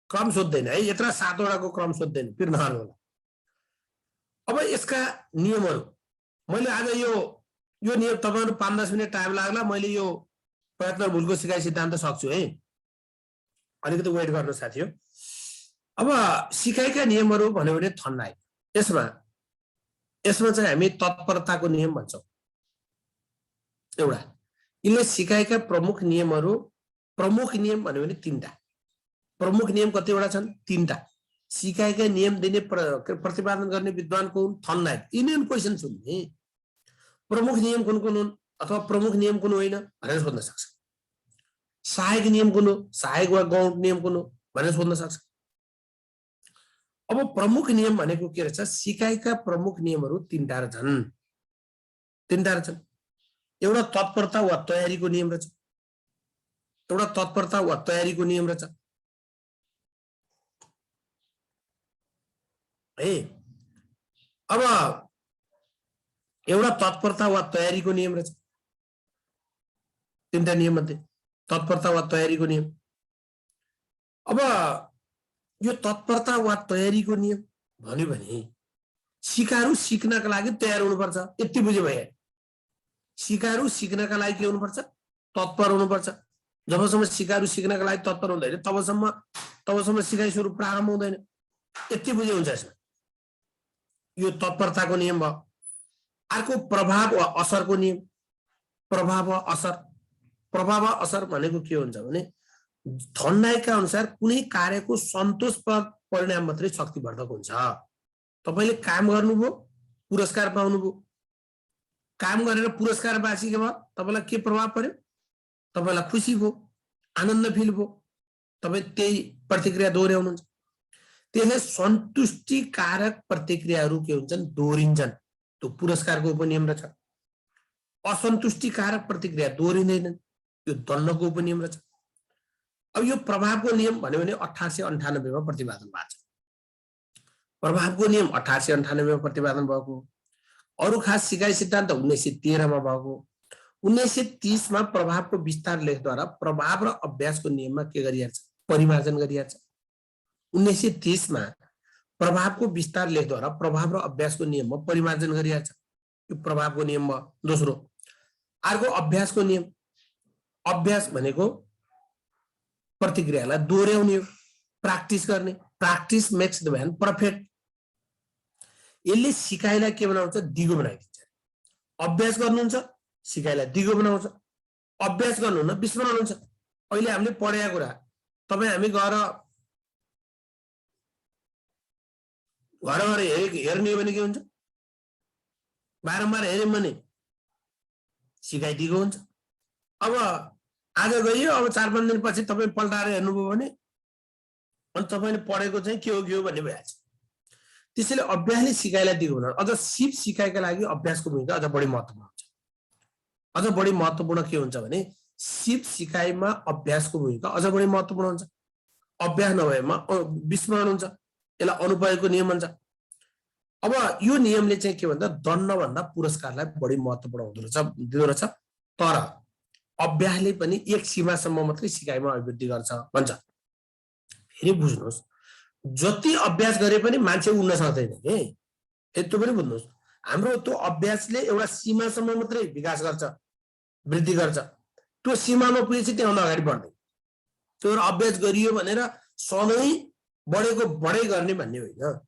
क्रम सोध्दैन है। यत्र 7 वटाको क्रम सोध्दैन, फिर नहाल्नु होला। अब यसका नियमहरू मैले आज यो नियम तपाईहरु 5-10 मिनेट टाइम लाग्ला। मैले यो प्रयत्न र भुलको सिकाइ सिद्धान्त सक्छु है। अलिकति वेट गर्नु साथी हो। अब सिकाइका नियमहरू भन्यो भने थन्नाइ। यसमा चाहिँ हामी तत्परताको नियम भन्छौँ। एउटा यिनले सिकाइका प्रमुख नियमहरू, प्रमुख नियम भन्यो भने 3टा। प्रमुख नियम कतिवटा छन्? 3टा। सिकाइका नियम दिने प्रतिपादन गर्ने विद्वान कुन? थन्नाइ। यिनीहरू क्वेशन सुन्ने प्रमुख नियम कुन कुन हुन् अथवा प्रमुख नियम कुन होइन भनेर सोध्न सक्छ। सहायक नियम कुन हो? सहायक वा गौण नियम कुन हो भनेर सोध्न सक्छ। अब प्रमुख नियम भनेको के रहेछ? सिकाइका प्रमुख नियमहरू 3टा रहेछन्। 3टा रहेछन्। एउटा तत्परता वा तयारीको नियम रहेछ। एउटा तत्परता वा तयारीको नियम रहेछ। अब एउटा तत्परता वा तयारीको नियम रहेछ। 3टा नियम मध्ये तत्परता वा तयारीको नियम। अब यो तत्परता वा तयारीको नियम भन्यो भने सिकारु सिक्नका लागि तयार हुनुपर्छ, यति बुझ्यो भयो। सिकारु सिक्नका लागि के हुनुपर्छ? तत्पर हुनुपर्छ। जबसम्म सिकारु सिक्नका लागि तत्पर हुँदैन तबसम्म सिकाइ सुरु प्रारम्भ हुँदैन। यति बुझ्यो हुन्छ यसमा। यो तत्परताको नियम भयो। अर्को प्रभाव वा असरको नियम। प्रभाव वा असर भनेको के हुन्छ भने थर्नडाइकका अनुसार कुनै कार्यको सन्तोषप्रद परिणाम मात्रै शक्तिवर्धक हुन्छ। तपाईले काम गर्नुभयो, पुरस्कार पाउनुभयो, काम गरेर पुरस्कार पाएपछि के भयो? तपाईलाई के प्रभाव पर्यो? तपाईलाई खुसी भयो, आनन्द फिल भयो, तपाई त्यही प्रतिक्रिया दोहोर्याउनुहुन्छ। त्यसले सन्तुष्टिकारक प्रतिक्रियाहरू के हुन्छन्? दोहोरिन्छन्। त्यो पुरस्कारको उपनियम रहेछ। असन्तुष्टिकारक प्रतिक्रिया दोहोरिँदैनन्, यो दण्डको उपनियम रहेछ। अब यो प्रभावको नियम भन्यो भने 1898 मा प्रतिपादन भएको छ। प्रभावको नियम 1898 मा प्रतिपादन भएको। अरु खास सिकाइ सिद्धान्त 1913 मा भएको। 1930 मा प्रभावको विस्तार लेखद्वारा प्रभाव र अभ्यासको नियममा के गरिएको छ? परिमार्जन गरिएको छ। 1930 मा प्रभावको विस्तार लेखद्वारा प्रभाव र अभ्यासको नियममा परिमार्जन गरिएको छ। यो प्रभावको नियममा दोस्रो। अर्को अभ्यासको नियम। अभ्यास भनेको प्रतिक्रियालाई दोहोर्याउने हो, प्र्याक्टिस गर्ने। Practice makes the man perfect. यसले सिकाइलाई के बनाउँछ? दिगो बनाइदिन्छ। अभ्यास गर्नुहुन्छ, सिकाइलाई दिगो बनाउँछ। अभ्यास गर्नुहुन्न, विस्मरण हुन्छ। अहिले हामीले पढेका कुरा तपाई हामी गएर हेर्ने हो भने के हुन्छ? बारम्बार हेर्यौं भने सिकाइ दिगो हुन्छ। अब आज गइयो, अब 4-5 दिनपछि तपाई पल्टाएर हेर्नुभयो भने अनि तपाईले पढेको चाहिँ के हो भन्ने भइहाल्छ। त्यसैले अभ्यासले सिकाइलाई दिगो बनाउँछ। अझ सिप सिकाइका लागि अभ्यासको भूमिका अझ बढी महत्त्वपूर्ण हुन्छ। अझ बढी महत्त्वपूर्ण के हुन्छ भने सिप सिकाइमा अभ्यासको भूमिका अझ बढी महत्त्वपूर्ण हुन्छ। अभ्यास नभएमा विस्मरण हुन्छ। यसलाई अनुपयोगको नियम भन्छ। अब यो नियमले चाहिँ के भन्छ? दण्डभन्दा पुरस्कारलाई बढी महत्त्वपूर्ण दिँदो रहेछ। तर अभ्यासले पनि एक सीमासम्म मात्रै सिकाइमा अभिवृद्धि गर्छ भन्छ। फेरि बुझ्नुहोस्, जति अभ्यास गरे पनि मान्छे उड्न सक्दैन के। यस्तो पनि बुझ्नुहोस्, हाम्रो त्यो अभ्यासले एउटा सीमासम्म मात्रै विकास गर्छ, वृद्धि गर्छ। त्यो सीमामा पुगेपछि त्यहाँभन्दा अगाडि बढ्दैन। त्यो अभ्यास गरियो भनेर सधैँ बढेको बढै गर्ने भन्ने होइन।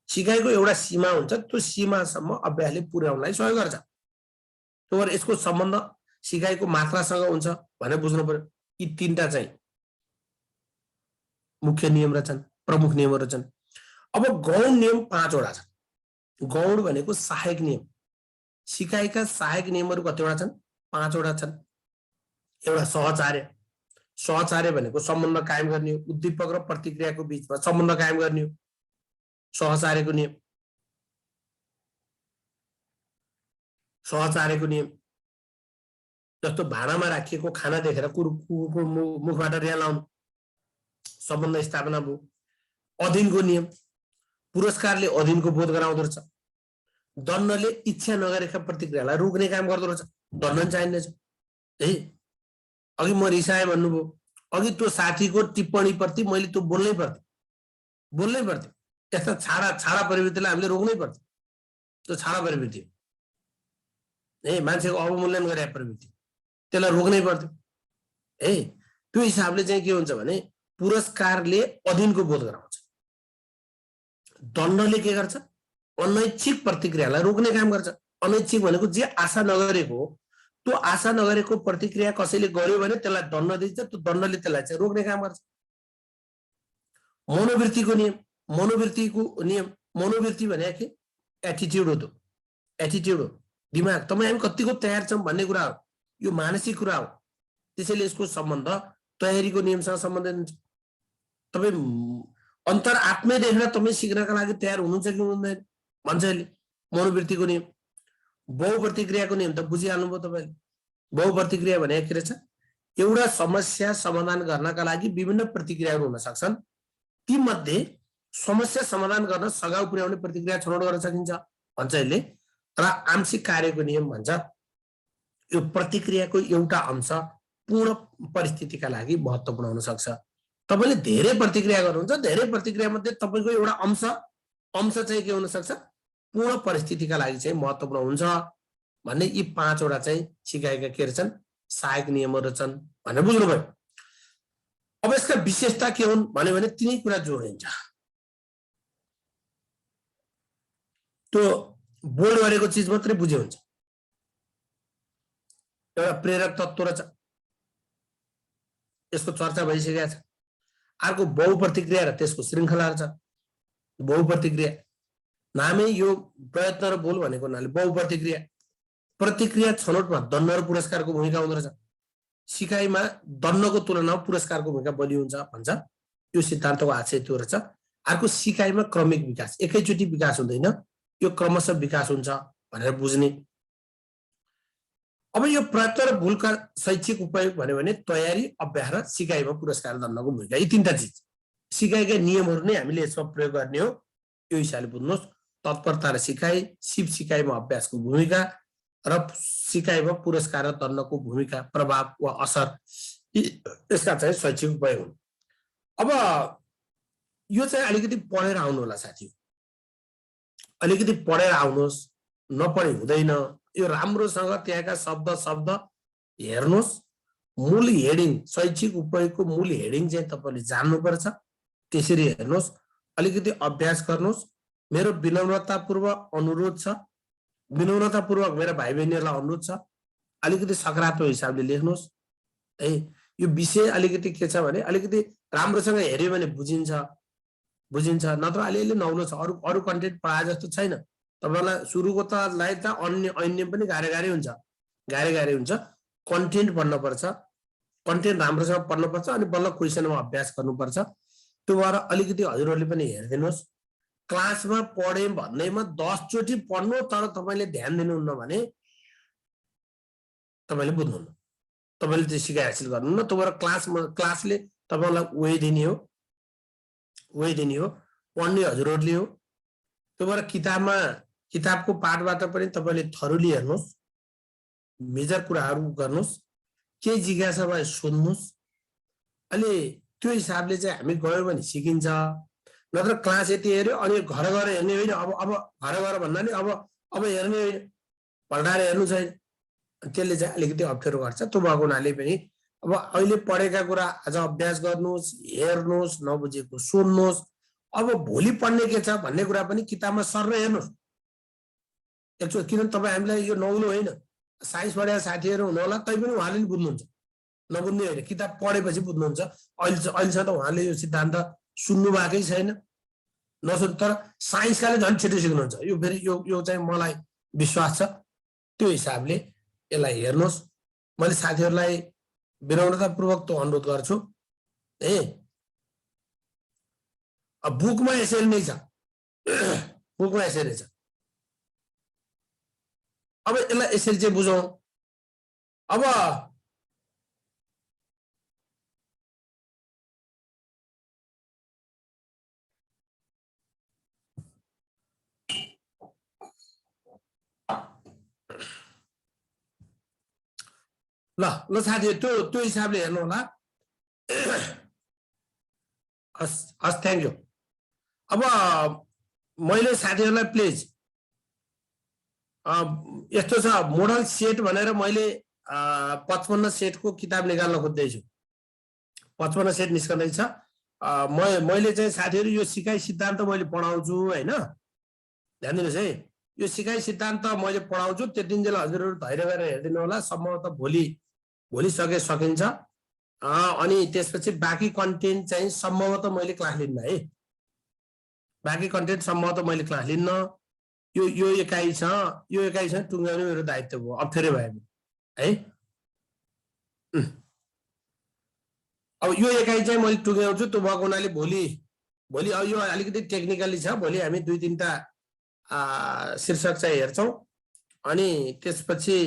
सिकाइको एउटा सीमा हुन्छ, त्यो सीमासम्म अभ्यासले पुर्याउनलाई सहयोग गर्छ। त्यो यसको सम्बन्ध सिकाइको मात्रासँग हुन्छ भनेर बुझ्नु पर्यो। यी तीनटा चाहिँ मुख्य नियम रहेछन्, प्रमुख नियमहरू छन्। अब गौण नियम 5 वटा छन्। गौण भनेको सहायक नियम। सिकाइका सहायक नियमहरू कतिवटा छन्? 5 वटा छन्। एउटा सहचार्य। सहचार्य भनेको सम्बन्ध कायम गर्ने हो, उद्दीपक र प्रतिक्रियाको बीचमा सम्बन्ध कायम गर्ने हो, सहचार्यको नियम। सहचार्यको नियम जस्तो भाँडामा राखिएको खाना देखेर कुकुरको मुखबाट रिहा लाउनु, सम्बन्ध स्थापना भयो। अधीनको नियम। पुरस्कारले अधीनको बोध गराउँदो रहेछ। दण्डले इच्छा नगरेका प्रतिक्रियालाई रोक्ने काम गर्दो रहेछ। दण्ड चाहिँदैछ है। अघि म रिसाएँ भन्नुभयो, अघि त्यो साथीको टिप्पणी प्रति मैले त्यो बोल्नै पर्थ्यो। त्यस्ता छाडा प्रवृत्तिलाई हामीले रोक्नै पर्थ्यो। त्यो छाडा प्रवृत्ति है, मान्छेको अवमूल्यन गरे प्रवृत्ति, त्यसलाई रोक्नै पर्थ्यो है। त्यो हिसाबले चाहिँ के हुन्छ भने पुरस्कारले अधीनको बोध गराउँछ। दण्डले के गर्छ? अनैच्छिक प्रतिक्रियालाई रोक्ने काम गर्छ। अनैच्छिक भनेको जे आशा नगरेको, त्यो आशा नगरेको प्रतिक्रिया कसैले गर्यो भने त्यसलाई दण्ड दिन्छ, त्यो दण्डले त्यसलाई चाहिँ रोक्ने काम गर्छ। मनोवृत्तिको नियम। मनोवृत्ति भने के? एटिट्युड हो। त्यो एटिट्युड हो, दिमाग। तपाईँ हामी कतिको तयार छौँ भन्ने कुरा हो। यो मानसिक कुरा हो। त्यसैले यसको सम्बन्ध तयारीको नियमसँग सम्बन्धित हुन्छ। तपाईँ अन्तर्आत्मै देखेर तपाईँ सिक्नका लागि तयार हुनुहुन्छ कि हुनुहुँदैन भन्छ यसले। मनोवृत्तिको नियम। बहुप्रतिक्रियाको नियम त बुझिहाल्नुभयो तपाईँले। बहुप्रतिक्रिया भने के रहेछ? एउटा समस्या समाधान गर्नका लागि विभिन्न प्रतिक्रियाहरू हुन सक्छन्। ती मध्ये समस्या समाधान गर्न सघाउ पुर्याउने प्रतिक्रिया छनौट गर्न सकिन्छ भन्छ यसले। र आंशिक कार्यको नियम भन्छ यो प्रतिक्रियाको एउटा अंश पूर्ण परिस्थितिका लागि महत्त्वपूर्ण हुन सक्छ। तपाईले धेरै प्रतिक्रिया गर्नुहुन्छ, धेरै प्रतिक्रिया मध्ये तपाईको एउटा अंश चाहिँ के हुन सक्छ, पूर्ण परिस्थितिका लागि चाहिँ महत्त्वपूर्ण हुन्छ भन्ने यी 5 वटा चाहिँ सिकाइका के रहेछन्, सहायक नियमहरू छन् भनेर बुझ्नुभयो। अब यसका विशेषता के हुन् भन्यो भने तिनै कुरा जोडिन्छ। त्यो बोल्ड गरेको चीज मात्रै बुझे हुन्छ। एउटा प्रेरक तत्त्व रहेछ, यसको चर्चा भइसकेको छ। अर्को बहुप्रतिक्रिया र त्यसको श्रृङ्खला छ। बहुप्रतिक्रिया नामै यो प्रयत्न र बोल भनेको हुनाले बहुप्रतिक्रिया। प्रतिक्रिया छनौटमा दण्ड र पुरस्कारको भूमिका हुँदो रहेछ। सिकाइमा दण्डको तुलनामा पुरस्कारको भूमिका बढी हुन्छ भन्छ। यो सिद्धान्तको आशय त्यो रहेछ। अर्को सिकाइमा क्रमिक विकास, एकैचोटि विकास हुँदैन, यो क्रमशः विकास हुन्छ भनेर बुझ्ने। अब यो प्रयत्न र भूलका शैक्षिक उपयोग भन्यो भने तयारी, अभ्यास र सिकाइमा पुरस्कार दण्डको भूमिका, यी तीनटा चिज सिकाइका नियमहरू नै हामीले यसमा प्रयोग गर्ने हो। यो हिसाबले बुझ्नुहोस्। तत्परता र सिकाइ, सिप सिकाइमा अभ्यासको भूमिका र सिकाइमा पुरस्कार र दण्डको भूमिका, प्रभाव वा असर, यसका चाहिँ शैक्षिक उपयोग हुन्। अब यो चाहिँ अलिकति पढेर आउनु होला साथी, अलिकति पढेर आउनुहोस्, नपढे हुँदैन। यो राम्रोसँग त्यहाँका शब्द हेर्नुहोस्। मूल हेडिङ, शैक्षिक उपयोगको मूल हेडिङ चाहिँ तपाईले जान्नुपर्छ। त्यसरी हेर्नुहोस्, अलिकति अभ्यास गर्नुहोस्। मेरो विनम्रतापूर्वक अनुरोध छ, विनम्रतापूर्वक मेरा भाइ बहिनीहरूलाई अनुरोध छ, अलिकति सकारात्मक हिसाबले लेख्नुहोस् है। यो विषय अलिकति के छ भने अलिकति राम्रोसँग हेर्यो भने बुझिन्छ, नत्र अलिअलि नौलो छ। अरू कन्टेन्ट पढाए जस्तो छैन। तपाईलाई सुरुको त लाई त अन्य पनि गाह्रै हुन्छ। कन्टेन्ट पढ्नुपर्छ, कन्टेन्ट राम्रोसँग पढ्नुपर्छ, अनि बल्ल क्वेसनमा अभ्यास गर्नुपर्छ। त्यो भएर अलिकति हजुरहरूले पनि हेरिदिनुहोस्। क्लासमा पढे भन्दैमा 10 चोटि पढ्नु, तर तपाईले ध्यान दिनुहुन्न भने तपाईले बुझ्नुहुन्न, तपाईले त्यो सिकाइ हासिल गर्नुहुन्न। त्यो भएर क्लासले तपाईलाई वे दिने हो, पढ्ने हजुरहरूले हो। त्यो भएर किताबको पाठबाट पनि तपाईले थरोली हेर्नुहोस्, मेजर कुराहरू गर्नुहोस्, के जिज्ञासा भए सोध्नुहोस्। अहिले त्यो हिसाबले चाहिँ हामी गयो भने सिकिन्छ। नत्र क्लास यति हेर्यो अनि घर गएर हेर्ने होइन। अब घर गएर भन्दा नि अब हेर्ने होइन, पल्टाएर हेर्नु छैन। त्यसले चाहिँ अलिकति अप्ठ्यारो गर्छ। त्यो भएको हुनाले पनि अब अहिले पढेका कुरा आज अभ्यास गर्नुहोस्, हेर्नुहोस्, नबुझेको सोध्नुहोस्। अब भोलि पढ्ने के छ भन्ने कुरा पनि किताबमा सर हेर्नुहोस् एकचोटि। किनभने तपाईँ हामीलाई यो नौलो होइन, साइन्स पढेका साथीहरू हुनु होला, तैपनि उहाँले नि बुझ्नुहुन्छ, नबुझ्ने होइन, किताब पढेपछि बुझ्नुहुन्छ। अहिलेसम्म त उहाँले यो सिद्धान्त सुन्नु भएकै छैन, नसुन्, तर साइन्सकाले झन् छिटो सिक्नुहुन्छ। यो फेरि यो चाहिँ मलाई विश्वास छ। त्यो हिसाबले यसलाई हेर्नुहोस्। मैले साथीहरूलाई विनम्रतापूर्वक त अनुरोध गर्छु है, बुकमा यसरी नै छ, बुकमा यसरी छ। अब यसलाई यसरी चाहिँ बुझौँ। अब ल साथीहरू त्यो हिसाबले हेर्नु होला। हस्, थ्याङ्क यू। अब मैले साथीहरूलाई प्लिज यस्तो छ, मोडल सेट भनेर मैले 55 सेटको किताब निकाल्न खोज्दैछु। 55 सेट निस्कँदैछ। मैले चाहिँ साथीहरू यो सिकाइ सिद्धान्त मैले पढाउँछु होइन, ध्यान दिनुहोस् है। यो सिकाइ सिद्धान्त मैले पढाउँछु, त्यतिन्जेल हजुरहरू धैर्य गरेर हेरिदिनु होला। सम्भवतः भोलि सकिन्छ। अनि त्यसपछि बाँकी कन्टेन्ट चाहिँ सम्भवतः मैले क्लास लिन्न है। बाँकी कन्टेन्ट सम्भवतः मैले क्लास लिन्न। यो एकाइ छ टुङ्ग्याउने मेरो दायित्व भयो, अप्ठ्यारै भयो है। अब यो एकाइ चाहिँ मैले टुङ्ग्याउँछु। त्यो भएको हुनाले भोलि अब यो अलिकति टेक्निकली छ। भोलि हामी 2-3टा शीर्षक चाहिँ हेर्छौँ, अनि त्यसपछि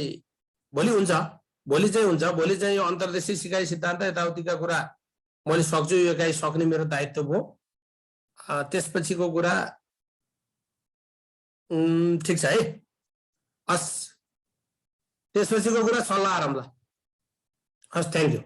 भोलि चाहिँ यो अन्तर्देशीय सिकाइ सिद्धान्त यताउतिका कुरा मैले सक्छु। यो एकाइ सक्ने मेरो दायित्व भयो। त्यसपछिको कुरा ठिक छ है। हस्, त्यसपछिको कुरा सल्लाह गरौँला। हस्, थ्याङ्क यू।